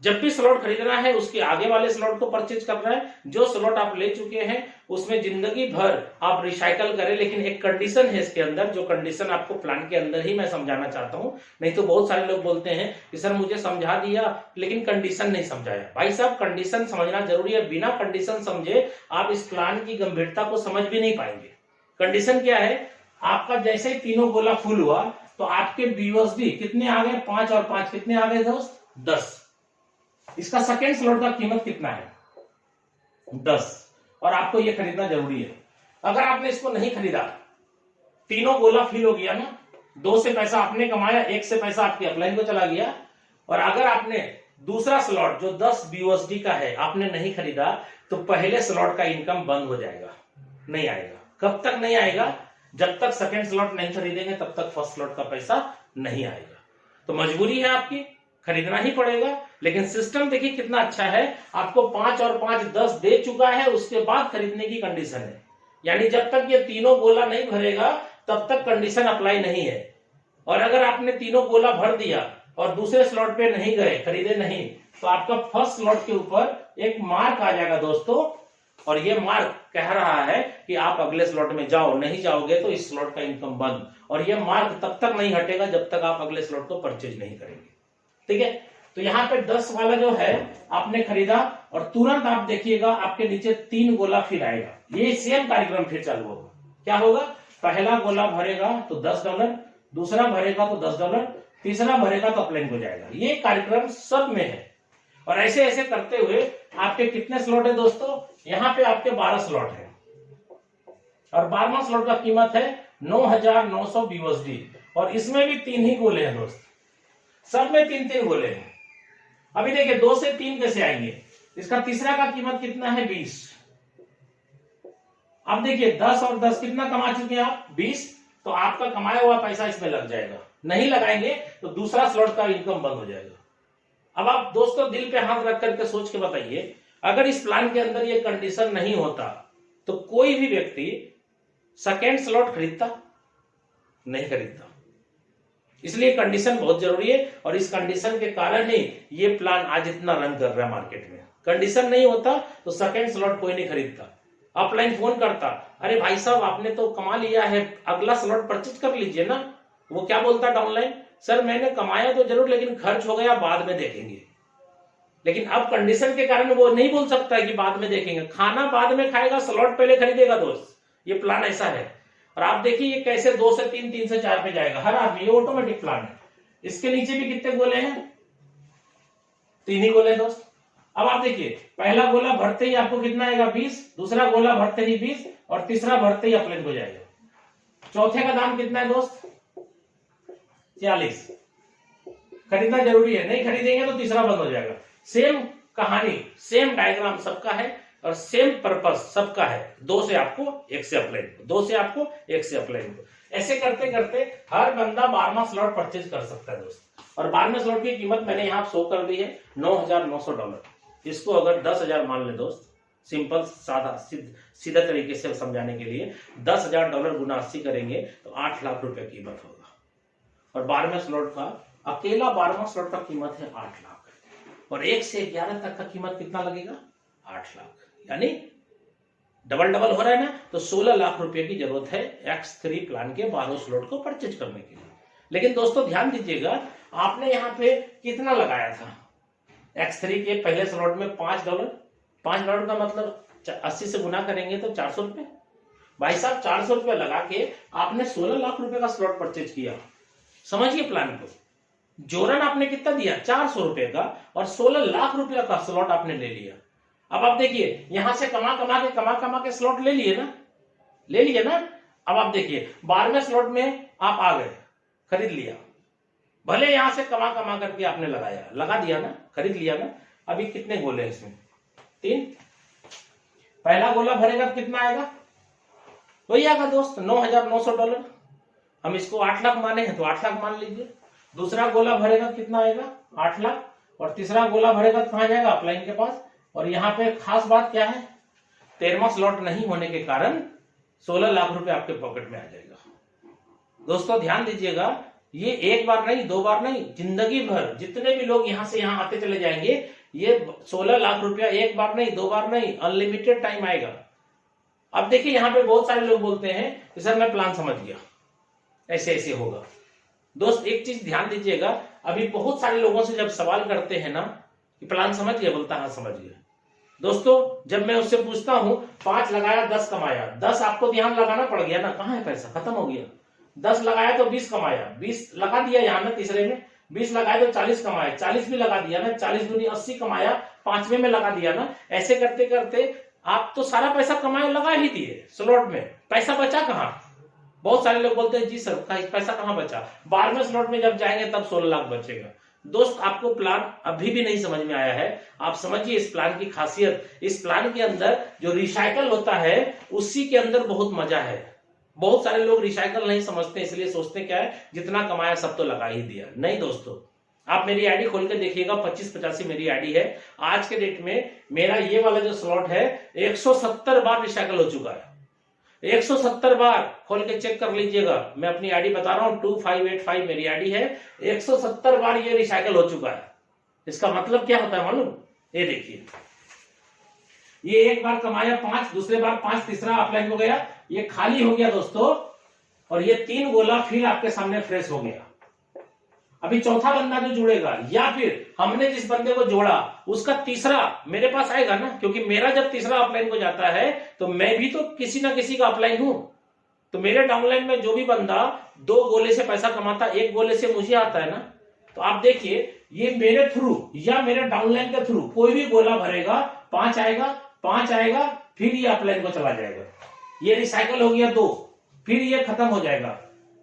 जब भी स्लॉट खरीदना है उसके आगे वाले स्लॉट को परचेज करना है। जो स्लॉट आप ले चुके हैं उसमें जिंदगी भर आप रिसाइकल करें, लेकिन एक कंडीशन है इसके अंदर, जो कंडीशन आपको प्लान के अंदर ही मैं समझाना चाहता हूं। नहीं तो बहुत सारे लोग बोलते हैं कि सर मुझे समझा दिया लेकिन कंडीशन नहीं समझाया। भाई साहब, कंडीशन समझना जरूरी है। बिना कंडीशन समझे आप इस प्लान की गंभीरता को समझ भी नहीं पाएंगे। कंडीशन क्या है, आपका जैसे ही तीनों गोला फुल हुआ तो आपके BUSD कितने आ गए, 5 और 5 कितने आ गए दोस्त, 10। इसका सेकेंड स्लॉट का कीमत कितना है, 10। और आपको यह खरीदना जरूरी है। अगर आपने इसको नहीं खरीदा, तीनों गोला फिल हो गया ना, 2 से पैसा आपने कमाया, 1 से पैसा आपके अपलाइन को चला गया। और अगर आपने दूसरा स्लॉट जो 10 BUSD का है आपने नहीं खरीदा, तो पहले स्लॉट का इनकम बंद हो जाएगा, नहीं आएगा। कब तक नहीं आएगा, जब तक सेकेंड स्लॉट नहीं खरीदेंगे तब तक फर्स्ट स्लॉट का पैसा नहीं आएगा। तो मजबूरी है आपकी, खरीदना ही पड़ेगा। लेकिन सिस्टम देखिए कितना अच्छा है, आपको 5 और 5 10 दे चुका है, उसके बाद खरीदने की कंडीशन है। यानी जब तक ये तीनों गोला नहीं भरेगा तब तक कंडीशन अप्लाई नहीं है। और अगर आपने तीनों गोला भर दिया और दूसरे स्लॉट पे नहीं गए, खरीदे नहीं, तो आपका फर्स्ट स्लॉट के ऊपर एक मार्क आ जाएगा दोस्तों। और ये मार्क कह रहा है कि आप अगले स्लॉट में जाओ, नहीं जाओगे तो इस स्लॉट का इनकम बंद। और ये मार्क तब तक नहीं हटेगा जब तक आप अगले स्लॉट को परचेज नहीं करेंगे। ठीक है, तो यहाँ पे 10 वाला जो है आपने खरीदा और तुरंत आप देखिएगा आपके नीचे 3 गोला फिर आएगा। ये सेम कार्यक्रम फिर चालू होगा। क्या होगा, पहला गोला भरेगा तो $10, दूसरा भरेगा तो $10, तीसरा भरेगा तो अपलाइन को जाएगा। ये कार्यक्रम सब में है। और ऐसे ऐसे करते हुए आपके कितने स्लॉट है दोस्तों, यहाँ पे आपके 12 स्लॉट है। और 12वां स्लॉट का कीमत है 9,900 BUSD। और इसमें भी 3 ही गोले हैं दोस्त, सब में 3-3 गोले हैं। अभी देखिए 2 से 3 कैसे आएंगे, इसका तीसरा का कीमत कितना है, 20। अब देखिए 10 और 10 कितना कमा चुके हैं आप, 20। तो आपका कमाया हुआ पैसा इसमें लग जाएगा। नहीं लगाएंगे तो दूसरा स्लॉट का इनकम बंद हो जाएगा। अब आप दोस्तों दिल पे हाथ रख करके सोच के बताइए, अगर इस प्लान के अंदर ये कंडीशन नहीं होता तो कोई भी व्यक्ति सेकेंड स्लॉट खरीदता, नहीं खरीदता। इसलिए कंडीशन बहुत जरूरी है। और इस कंडीशन के कारण ही ये प्लान आज इतना रन कर रहा है मार्केट में। कंडीशन नहीं होता तो सेकेंड स्लॉट कोई नहीं खरीदता। अपलाइन फोन करता, अरे भाई साहब आपने तो कमा लिया है, अगला स्लॉट परचेज कर लीजिए ना। वो क्या बोलता डाउनलाइन, सर मैंने कमाया तो जरूर लेकिन खर्च हो गया, बाद में देखेंगे। लेकिन अब कंडीशन के कारण वो नहीं बोल सकता है कि बाद में देखेंगे, खाना बाद में खाएगा, स्लॉट पहले खरीदेगा दोस्त। ये प्लान ऐसा है। और आप देखिए ये कैसे 2 से 3, 3 से 4 पे जाएगा हर आदमी, ये ऑटोमेटिक प्लान है। इसके नीचे भी कितने गोले हैं? 3 ही गोले दोस्त। अब आप देखिए पहला गोला भरते ही आपको कितना आएगा? 20, दूसरा गोला भरते ही 20, और तीसरा भरते ही अपलेन हो जाएगा। चौथे का दाम कितना है दोस्त? 40। खरीदना जरूरी है, नहीं खरीदेंगे तो तीसरा बंद हो जाएगा। सेम कहानी, सेम डायग्राम सबका है और सेम पर्पस सबका है। 2 से आपको 1 से अपलाइन, 2 से आपको 1 से अपलाइन। ऐसे करते करते हर बंदा 12वां स्लॉट परचेज कर सकता है दोस्त। और 12वें स्लॉट की कीमत मैंने यहाँ शो कर दी है $9,900। इसको अगर 10,000 मान ले दोस्त, सिंपल साधा सीधा तरीके से समझाने के लिए, $10,000 गुना 80 करेंगे तो 8 लाख रुपए कीमत होगा। और 12वें स्लॉट का अकेला 12वां स्लॉट का कीमत है 8 लाख, और 1 से 11 तक का कीमत कितना लगेगा? 8 लाख। यानी डबल डबल हो रहा है ना। तो 16 लाख रुपए की जरूरत है X3 प्लान के 12 स्लॉट को परचेज करने के लिए। लेकिन दोस्तों ध्यान दीजिएगा, आपने यहाँ पे कितना लगाया था? X3 के पहले स्लॉट में $5। $5 का मतलब 80 से गुना करेंगे तो 400 रुपए। भाई साहब 400 रुपए लगा के आपने 16 लाख रुपए का स्लॉट परचेज किया। समझिए प्लान को। जोरन आपने कितना दिया? 400 रुपए का, और 16 लाख रुपए का स्लॉट आपने ले लिया। अब आप देखिए यहां से कमा कमा के स्लॉट ले लिए ना। अब आप देखिए 12वें स्लॉट में आप आ गए, खरीद लिया। भले यहां से कमा करके आपने लगा दिया ना, खरीद लिया ना। अभी कितने गोले हैं इसमें? 3। पहला गोला भरेगा तो कितना आएगा? वही आएगा दोस्त $9,900। हम इसको 8 लाख माने हैं तो 8 लाख मान लीजिए। दूसरा गोला भरेगा कितना आएगा? 8 लाख। और तीसरा गोला भरेगा तो कहां जाएगा? अपलाइन के पास। और यहाँ पे खास बात क्या है? 13वां स्लॉट नहीं होने के कारण 16 लाख रुपए आपके पॉकेट में आ जाएगा। दोस्तों ध्यान दीजिएगा, ये एक बार नहीं, 2 बार नहीं, जिंदगी भर जितने भी लोग यहां से यहां आते चले जाएंगे, ये 16 लाख रुपया एक बार नहीं, 2 बार नहीं, अनलिमिटेड टाइम आएगा। अब देखिए यहाँ पे बहुत सारे लोग बोलते हैं कि सर मैं प्लान समझ गया, ऐसे ऐसे होगा। दोस्त एक चीज ध्यान दीजिएगा, अभी बहुत सारे लोगों से जब सवाल करते हैं ना कि प्लान समझ गया, बोलता हाँ समझ गया। दोस्तों जब मैं उससे पूछता हूं 5 लगाया 10 कमाया, 10 आपको ध्यान लगाना पड़ गया ना, कहां है पैसा? खत्म हो गया। 10 लगाया तो 20 कमाया, 20 लगा दिया यहाँ में तीसरे में, 20 लगाया तो 40 कमाया, 40 भी लगा दिया ना, 40 दूनी 80 कमाया, 5वें में लगा दिया ना। ऐसे करते करते आप तो सारा पैसा कमाए लगा ही दिए स्लॉट में, पैसा बचा कहां? बहुत सारे लोग बोलते हैं जी सर पैसा कहां बचा? 12वें स्लॉट में जब जाएंगे तब 16 लाख बचेगा। दोस्त आपको प्लान अभी भी नहीं समझ में आया है। आप समझिए इस प्लान की खासियत। इस प्लान के अंदर जो रिसाइकल होता है उसी के अंदर बहुत मजा है। बहुत सारे लोग रिसाइकल नहीं समझते, इसलिए सोचते क्या है जितना कमाया सब तो लगा ही दिया। नहीं दोस्तों, आप मेरी आईडी खोल के देखिएगा, 2585 मेरी आईडी है। आज के डेट में मेरा ये वाला जो स्लॉट है 170 बार रिसाइकल हो चुका है। 170 बार खोल के चेक कर लीजिएगा। मैं अपनी आईडी बता रहा हूं, 2585 मेरी आईडी है। 170 बार ये रिसाइकल हो चुका है। इसका मतलब क्या होता है मालूम? ये देखिए, ये एक बार कमाया 5, दूसरे बार 5, तीसरा अपलाइन हो गया, ये खाली हो गया दोस्तों, और ये 3 गोला फिर आपके सामने फ्रेश हो गया। अभी चौथा बंदा जो जुड़ेगा, या फिर हमने जिस बंदे को जोड़ा उसका तीसरा मेरे पास आएगा ना, क्योंकि मेरा जब तीसरा अपलाइन को जाता है तो मैं भी तो किसी ना किसी का अपलाइन हूं। तो मेरे डाउनलाइन में जो भी बंदा 2 गोले से पैसा कमाता, 1 गोले से मुझे आता है ना, तो आप देखिए ये मेरे थ्रू या मेरे डाउनलाइन के थ्रू कोई भी गोला भरेगा, 5 आएगा, फिर ये अपलाइन को चला जाएगा। ये रिसाइकल हो गया 2, फिर ये खत्म हो जाएगा,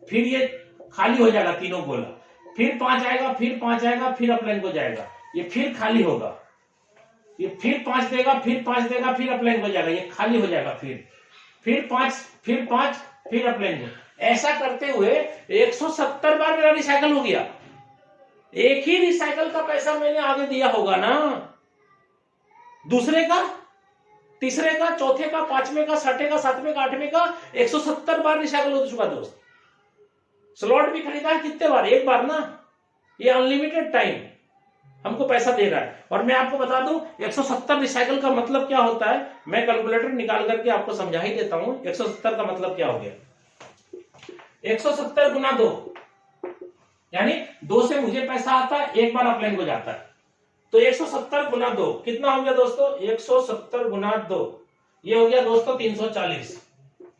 फिर ये खाली हो जाएगा 3 गोला, फिर 5 आएगा, फिर 5 आएगा, फिर अपलाइन को जाएगा, ये फिर खाली होगा, ये फिर 5 देगा, फिर 5 देगा, फिर अपलाइन को जाएगा, ये खाली हो जाएगा, फिर 5, फिर अपलाइन को। ऐसा करते हुए 170 बार मेरा रिसाइकल हो गया। एक ही रिसाइकल का पैसा मैंने आगे दिया होगा ना, दूसरे का, तीसरे का, चौथे का, 5वें का, 6वें का, 7वें का, 8वें का 170 बार रिसाइकल हो चुका दोस्त। स्लॉट भी खरीदा है कितने बार? 1 बार ना। ये अनलिमिटेड टाइम हमको पैसा दे रहा है। और मैं आपको बता दूं 170 रिसाइकल का मतलब क्या होता है, मैं कैलकुलेटर निकाल करके आपको समझा ही देता हूं। 170 का मतलब क्या हो गया? 170 गुना 2, यानी 2 से मुझे पैसा आता है, 1 बार अपलाइन को जाता है, तो 170 गुना 2 कितना हो गया दोस्तों? 170 गुना 2 ये हो गया दोस्तों 340।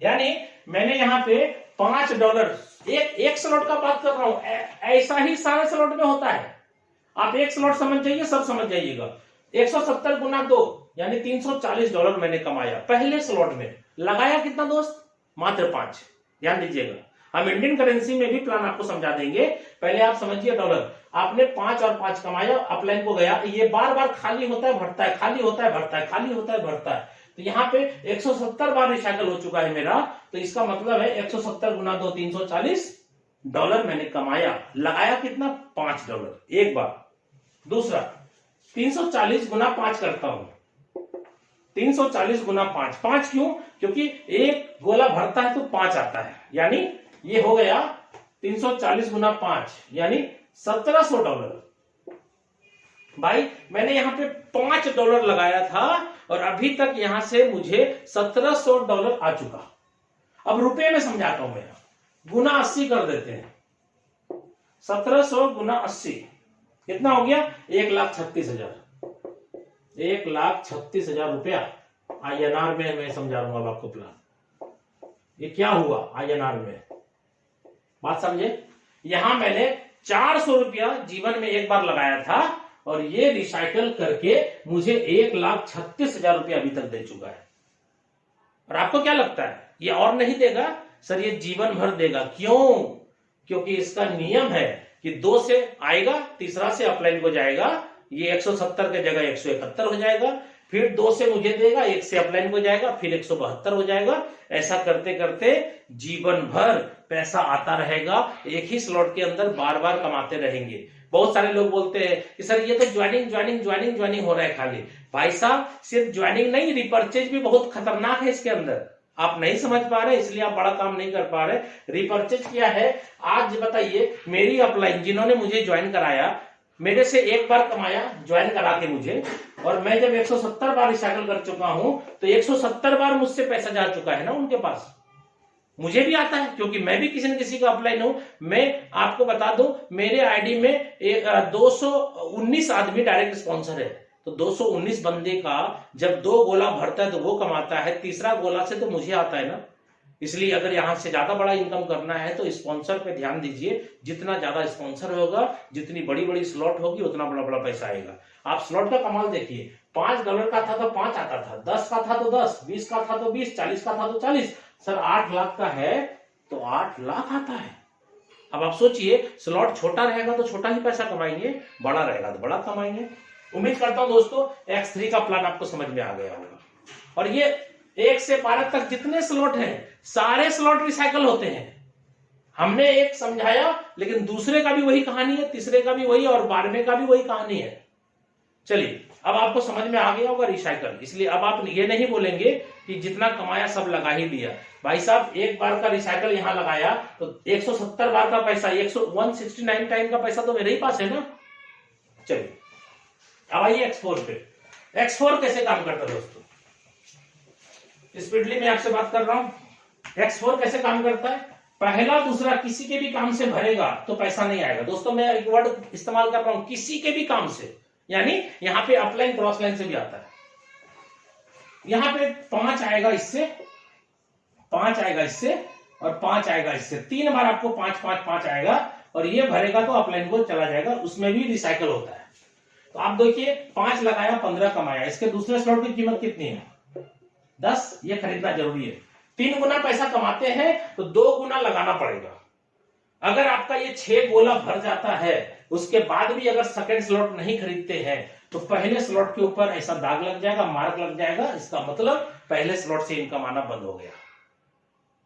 यानी मैंने यहाँ पे $5 एक स्लॉट का बात कर रहा हूं, ऐसा ही सारे स्लॉट में होता है। आप एक स्लॉट समझ जाइए, सब समझ जाइएगा। 170 गुना 2 यानी $340 मैंने कमाया पहले स्लॉट में। लगाया कितना दोस्त? मात्र 5। ध्यान दीजिएगा, हम इंडियन करेंसी में भी प्लान आपको समझा देंगे, पहले आप समझिए डॉलर। आपने 5 और 5 कमाया, अपलाइन को गया, ये बार बार खाली होता है भरता है, खाली होता है भरता है, खाली होता है भरता है। तो यहाँ पे 170 बार रिसाइकल हो चुका है मेरा, तो इसका मतलब है 170 गुना 2 $340 मैंने कमाया। लगाया कितना? $5 एक बार। दूसरा 340 गुना 5 करता हूं, 340 गुना 5। 5 क्यों? क्योंकि एक गोला भरता है तो 5 आता है, यानी ये हो गया 340 गुना 5 यानी $1700। भाई मैंने यहाँ पे $5 लगाया था और अभी तक यहां से मुझे $1700 आ चुका। अब रुपए में समझाता हूं मैं, गुना 80 कर देते हैं। 1700 गुना 80 कितना हो गया? 1,36,000। 1,36,000 रुपया INR में मैं समझा रहा हूं अब आपको प्लान। ये क्या हुआ INR में, बात समझे? यहां मैंने 400 रुपया जीवन में एक बार लगाया था और ये रिसाइकल करके मुझे 1,36,000 रुपया अभी तक दे चुका है। और आपको क्या लगता है ये और नहीं देगा? सर ये जीवन भर देगा। क्यों? क्योंकि इसका नियम है कि 2 से आएगा, तीसरा से अपलाइन को जाएगा, ये 170 के जगह 171 हो जाएगा, फिर 2 से मुझे देगा, 1 से अपलाइन को जाएगा, फिर 172 हो जाएगा। ऐसा करते करते जीवन भर पैसा आता रहेगा। एक ही स्लॉट के अंदर बार बार कमाते रहेंगे। बहुत सारे लोग बोलते हैं कि सर ये तो ज्वाइनिंग हो रहा है खाली। भाई साहब सिर्फ ज्वाइनिंग नहीं, रिपर्चेज भी बहुत खतरनाक है इसके अंदर। आप नहीं समझ पा रहे इसलिए आप बड़ा काम नहीं कर पा रहे। रिपर्चेज क्या है आज बताइए? मेरी अपलाइन जिन्होंने मुझे ज्वाइन कराया, मेरे से एक बार कमाया ज्वाइन करा के मुझे, और मैं जब 170 बार रिसाइकल कर चुका हूं तो 170 बार मुझससे पैसा जा चुका है ना उनके पास। मुझे भी आता है क्योंकि मैं भी किसी न किसी का अपलाइन हूं। मैं आपको बता दूं मेरे आईडी में 219 आदमी डायरेक्ट स्पॉन्सर है। तो 219 बंदे का जब 2 गोला भरता है तो वो कमाता है, तीसरा गोला से तो मुझे आता है ना। इसलिए अगर यहां से ज्यादा बड़ा इनकम करना है तो स्पॉन्सर पे ध्यान दीजिए। जितना ज्यादा स्पॉन्सर होगा, जितनी बड़ी बड़ी स्लॉट होगी, उतना बड़ा बड़ा पैसा आएगा। आप स्लॉट का कमाल देखिए, $5 का था तो 5 आता था, 10 का था तो 10, 20 का था तो 20, 40 का था तो 40। सर 8 लाख का है तो 8 लाख आता है। अब आप सोचिए, स्लॉट छोटा रहेगा तो छोटा ही पैसा कमाएंगे, बड़ा रहेगा तो बड़ा कमाएंगे। उम्मीद करता हूं दोस्तों X3 का प्लान आपको समझ में आ गया होगा। और ये 1 से 12 तक जितने स्लॉट हैं, सारे स्लॉट रिसाइकल होते हैं। हमने एक समझाया, लेकिन दूसरे का भी वही कहानी है, तीसरे का भी वही, और 12वें का भी वही कहानी है। चलिए अब आपको समझ में आ गया होगा रिसाइकल। इसलिए अब आप ये नहीं बोलेंगे कि जितना कमाया सब लगा ही दिया। भाई साहब एक बार का रिसाइकल यहां लगाया तो 170 बार का पैसा, 169 टाइम का पैसा तो मेरे ही पास है ना। चलिए अब आइए X4 पे। X4 कैसे काम करता है दोस्तों? स्पीडली मैं आपसे बात कर रहा हूं। X4 कैसे काम करता है? पहला दूसरा किसी के भी काम से भरेगा तो पैसा नहीं आएगा। दोस्तों मैं एक वर्ड इस्तेमाल कर रहा हूं, किसी के भी काम से, यानी यहां पे अपलाइन क्रॉस लाइन से भी आता है। यहां पे 5 आएगा इससे, 5 आएगा इससे और 5 आएगा इससे। 3 बार आपको 5 5 5 आएगा और ये भरेगा तो अपलाइन को चला जाएगा, उसमें भी रिसाइकल होता है। तो आप देखिए 5 लगाया 15 कमाया। इसके दूसरे स्लॉट की कीमत कितनी है? 10। ये खरीदना जरूरी है। 3 गुना पैसा कमाते हैं तो 2 गुना लगाना पड़ेगा। अगर आपका ये 6 गोला भर जाता है, उसके बाद भी अगर सेकंड स्लॉट नहीं खरीदते हैं तो पहले स्लॉट के ऊपर ऐसा दाग लग जाएगा, मार्क लग जाएगा। इसका मतलब पहले स्लॉट से इनकम आना बंद हो गया।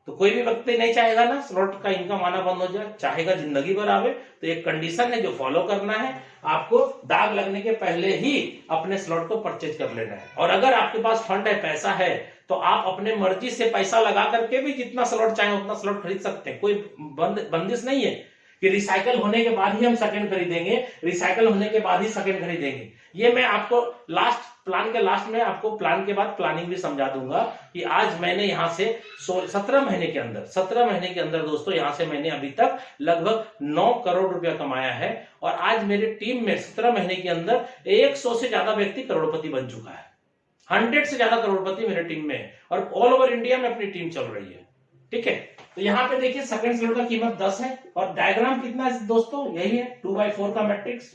तो कोई भी व्यक्ति नहीं चाहेगा ना स्लॉट का इनकम आना बंद हो जाए, चाहेगा जिंदगी भर आवे। तो एक कंडीशन है जो फॉलो करना है, आपको दाग लगने के पहले ही अपने स्लॉट को परचेज कर लेना है। और अगर आपके पास फंड है, पैसा है, तो आप अपने मर्जी से पैसा लगा करके भी जितना स्लॉट चाहे उतना स्लॉट खरीद सकते हैं। कोई बंदिश नहीं है कि रिसाइकल होने के बाद ही हम सेकंड खरीदेंगे, रिसाइकल होने के बाद ही सेकंड खरीदेंगे। ये मैं आपको लास्ट प्लान के लास्ट में आपको प्लान के बाद प्लानिंग भी समझा दूंगा कि आज मैंने यहाँ से 17 महीने के अंदर दोस्तों यहाँ से मैंने अभी तक लगभग 9 करोड़ रुपया कमाया है। और आज मेरे टीम में 17 महीने के अंदर 100 से ज्यादा व्यक्ति करोड़पति बन चुका है। 100 से ज्यादा करोड़पति मेरे टीम में है और ऑल ओवर इंडिया में अपनी टीम चल रही है। ठीक है, तो यहाँ पे देखिए सेकंड स्लॉट का कीमत 10 है और डायग्राम कितना है दोस्तों, यही है 2/4 का मैट्रिक्स।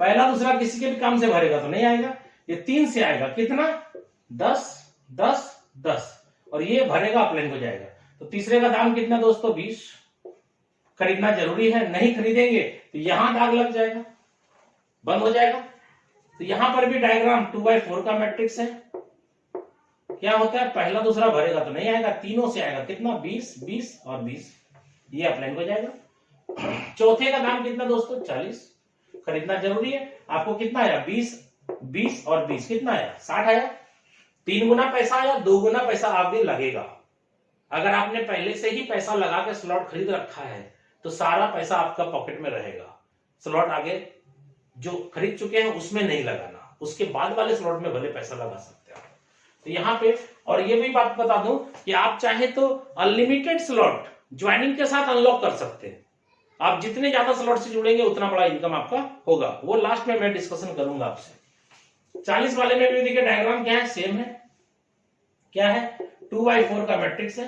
पहला दूसरा किसी के भी काम से भरेगा तो नहीं आएगा, ये 3 से आएगा, कितना 10 10 10 और ये भरेगा अपलाइन हो जाएगा। तो तीसरे का दाम कितना दोस्तों 20। खरीदना जरूरी है, नहीं खरीदेंगे तो यहां दाग लग जाएगा, बंद हो जाएगा। तो यहां पर भी डायग्राम 2/4 का मैट्रिक्स है। क्या होता है, पहला दूसरा भरेगा तो नहीं आएगा, तीनों से आएगा, कितना 20 20 और 20, ये अपलाइन हो जाएगा। चौथे का दाम कितना दोस्तों 40। खरीदना जरूरी है। आपको कितना आया 20 20 और 20 कितना आया 60 आया। 3 गुना पैसा आया, 2 गुना पैसा आगे लगेगा। अगर आपने पहले से ही पैसा लगा के स्लॉट खरीद रखा है तो सारा पैसा आपका पॉकेट में रहेगा। स्लॉट आगे जो खरीद चुके हैं उसमें नहीं लगाना, उसके बाद वाले स्लॉट में भले पैसा लगा सकते हैं। तो यहाँ पे और ये भी बात बता दूं कि आप चाहे तो अनलिमिटेड स्लॉट ज्वाइनिंग के साथ अनलॉक कर सकते हैं। आप जितने ज्यादा स्लॉट से जुड़ेंगे उतना बड़ा इनकम आपका होगा, वो लास्ट में मैं डिस्कशन करूंगा आपसे। 40 वाले में भी देखिए डायग्राम क्या है, सेम है। क्या है 2/4 का मैट्रिक्स है।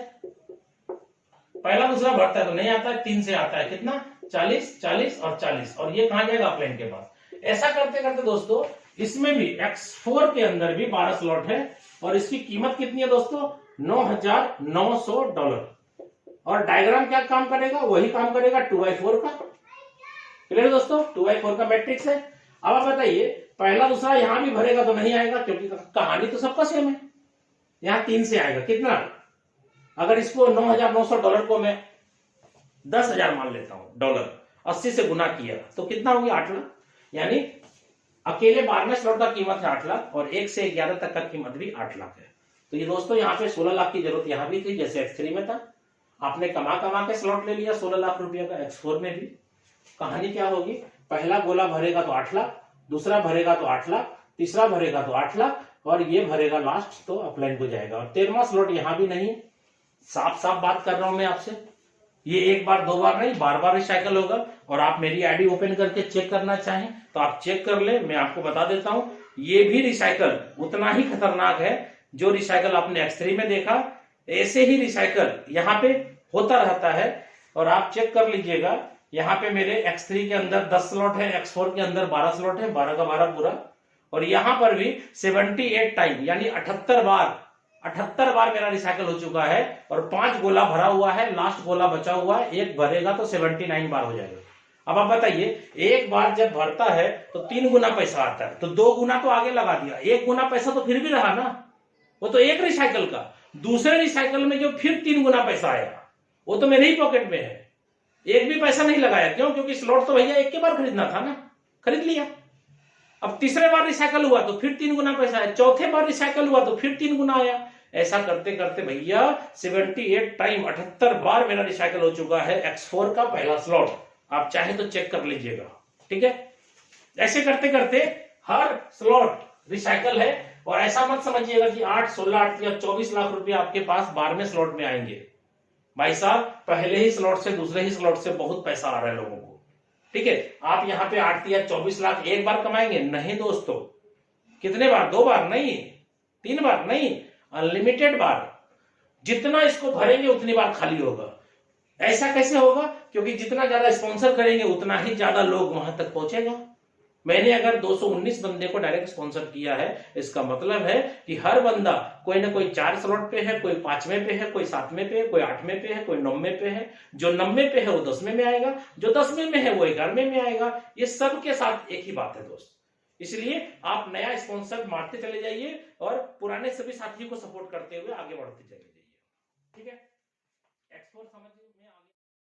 पहला दूसरा भरता है तो नहीं आता है, 3 से आता है, कितना 40 40 और 40 और ये कहां जाएगा अपलाइन के बाद। ऐसा करते करते दोस्तों इसमें भी X4 के अंदर भी 12 स्लॉट है और इसकी कीमत कितनी है दोस्तों $9,900। और डायग्राम क्या काम करेगा, वही काम करेगा 2/4 का। क्लियर दोस्तों, 2/4 का मैट्रिक्स है। अब आप बताइए पहला दूसरा यहां भी भरेगा तो नहीं आएगा, क्योंकि कहानी तो सबका सेम है। यहां 3 से आएगा, कितना, अगर इसको $9,900 को मैं 10,000 मान लेता हूं डॉलर, 80 से गुना किया तो कितना हो गया 8 लाख। यानी अकेले 12वें स्लॉट का कीमत है 8 लाख और 1 से 11 तक का कीमत भी 8 लाख है। तो ये दोस्तों यहाँ पे 16 लाख की जरूरत यहां भी थी, जैसे X3 में था। आपने कमा के स्लॉट ले लिया 16 लाख रुपया का। X4 में भी कहानी क्या होगी, पहला गोला भरेगा तो 8 लाख, दूसरा भरेगा तो 8 लाख, तीसरा भरेगा तो 8 लाख और ये भरेगा लास्ट तो अपलाइन हो जाएगा। और 13वां स्लॉट यहां भी नहीं। साफ साफ बात कर रहा हूं मैं आपसे, ये एक बार दो बार नहीं, बार बार रिसाइकल होगा। और आप मेरी आईडी ओपन करके चेक करना चाहें तो आप चेक कर ले, मैं आपको बता देता हूं ये भी रिसाइकल उतना ही खतरनाक है जो रिसाइकल आपने X3 में देखा। ऐसे ही रिसाइकल यहाँ पे होता रहता है और आप चेक कर लीजिएगा। यहाँ पे मेरे X3 के अंदर 10 स्लॉट है, X4 के अंदर 12 स्लॉट है, 12 का 12 पूरा। और यहाँ पर भी 78 टाइम यानी 78 बार मेरा रिसाइकल हो चुका है और 5 गोला भरा हुआ है, लास्ट गोला बचा हुआ है, एक भरेगा तो 79 बार हो जाएगा। अब आप बताइए एक बार जब भरता है तो 3 गुना पैसा आता है, तो 2 गुना तो आगे लगा दिया, 1 गुना पैसा तो फिर भी रहा ना, वो तो एक रिसाइकल का। दूसरे रिसाइकल में जो फिर 3 गुना पैसा आया वो तो मेरे ही पॉकेट में है, एक भी पैसा नहीं लगाया। क्यों, क्योंकि स्लॉट तो भैया एक के बार खरीदना था ना, खरीद लिया। अब तीसरे बार रिसाइकल हुआ तो फिर 3 गुना पैसा है, चौथे बार रिसाइकल हुआ तो फिर 3 गुना आया। ऐसा करते करते भैया 78 टाइम 78 बार मेरा रिसाइकल हो चुका है X4 का पहला स्लॉट। आप चाहे तो चेक कर लीजिएगा, ठीक है। ऐसे करते करते हर स्लॉट रिसाइकल है। और ऐसा मत समझिएगा कि 8 16 8 या 24 लाख रुपए आपके पास 12वें स्लॉट में आएंगे। भाई साहब पहले ही स्लॉट से दूसरे ही स्लॉट से बहुत पैसा आ रहा है लोगों को, ठीक है। आप यहाँ पे 8 या 24 लाख एक बार कमाएंगे नहीं दोस्तों। कितने बार, 2 बार नहीं, 3 बार नहीं, अनलिमिटेड बार। जितना इसको भरेंगे उतनी बार खाली होगा। ऐसा कैसे होगा, क्योंकि जितना ज्यादा स्पॉन्सर करेंगे उतना ही ज्यादा लोग वहां तक पहुंचेगा। मैंने अगर 219 बंदे को डायरेक्ट स्पॉन्सर किया है, इसका मतलब है कि हर बंदा कोई ना कोई 4 स्लॉट पे है, कोई 5वें पे है, कोई 7वें पे है, कोई 8वें पे है, कोई 9वें पे है। जो 9वें पे है वो 10वें में आएगा, जो 10वें में है वो 11वें में आएगा। ये सब के साथ एक ही बात है दोस्त। इसलिए आप नया स्पॉन्सर मारते चले जाइए और पुराने सभी साथियों को सपोर्ट करते हुए आगे बढ़ते चले जाइए, ठीक है। X4 समझ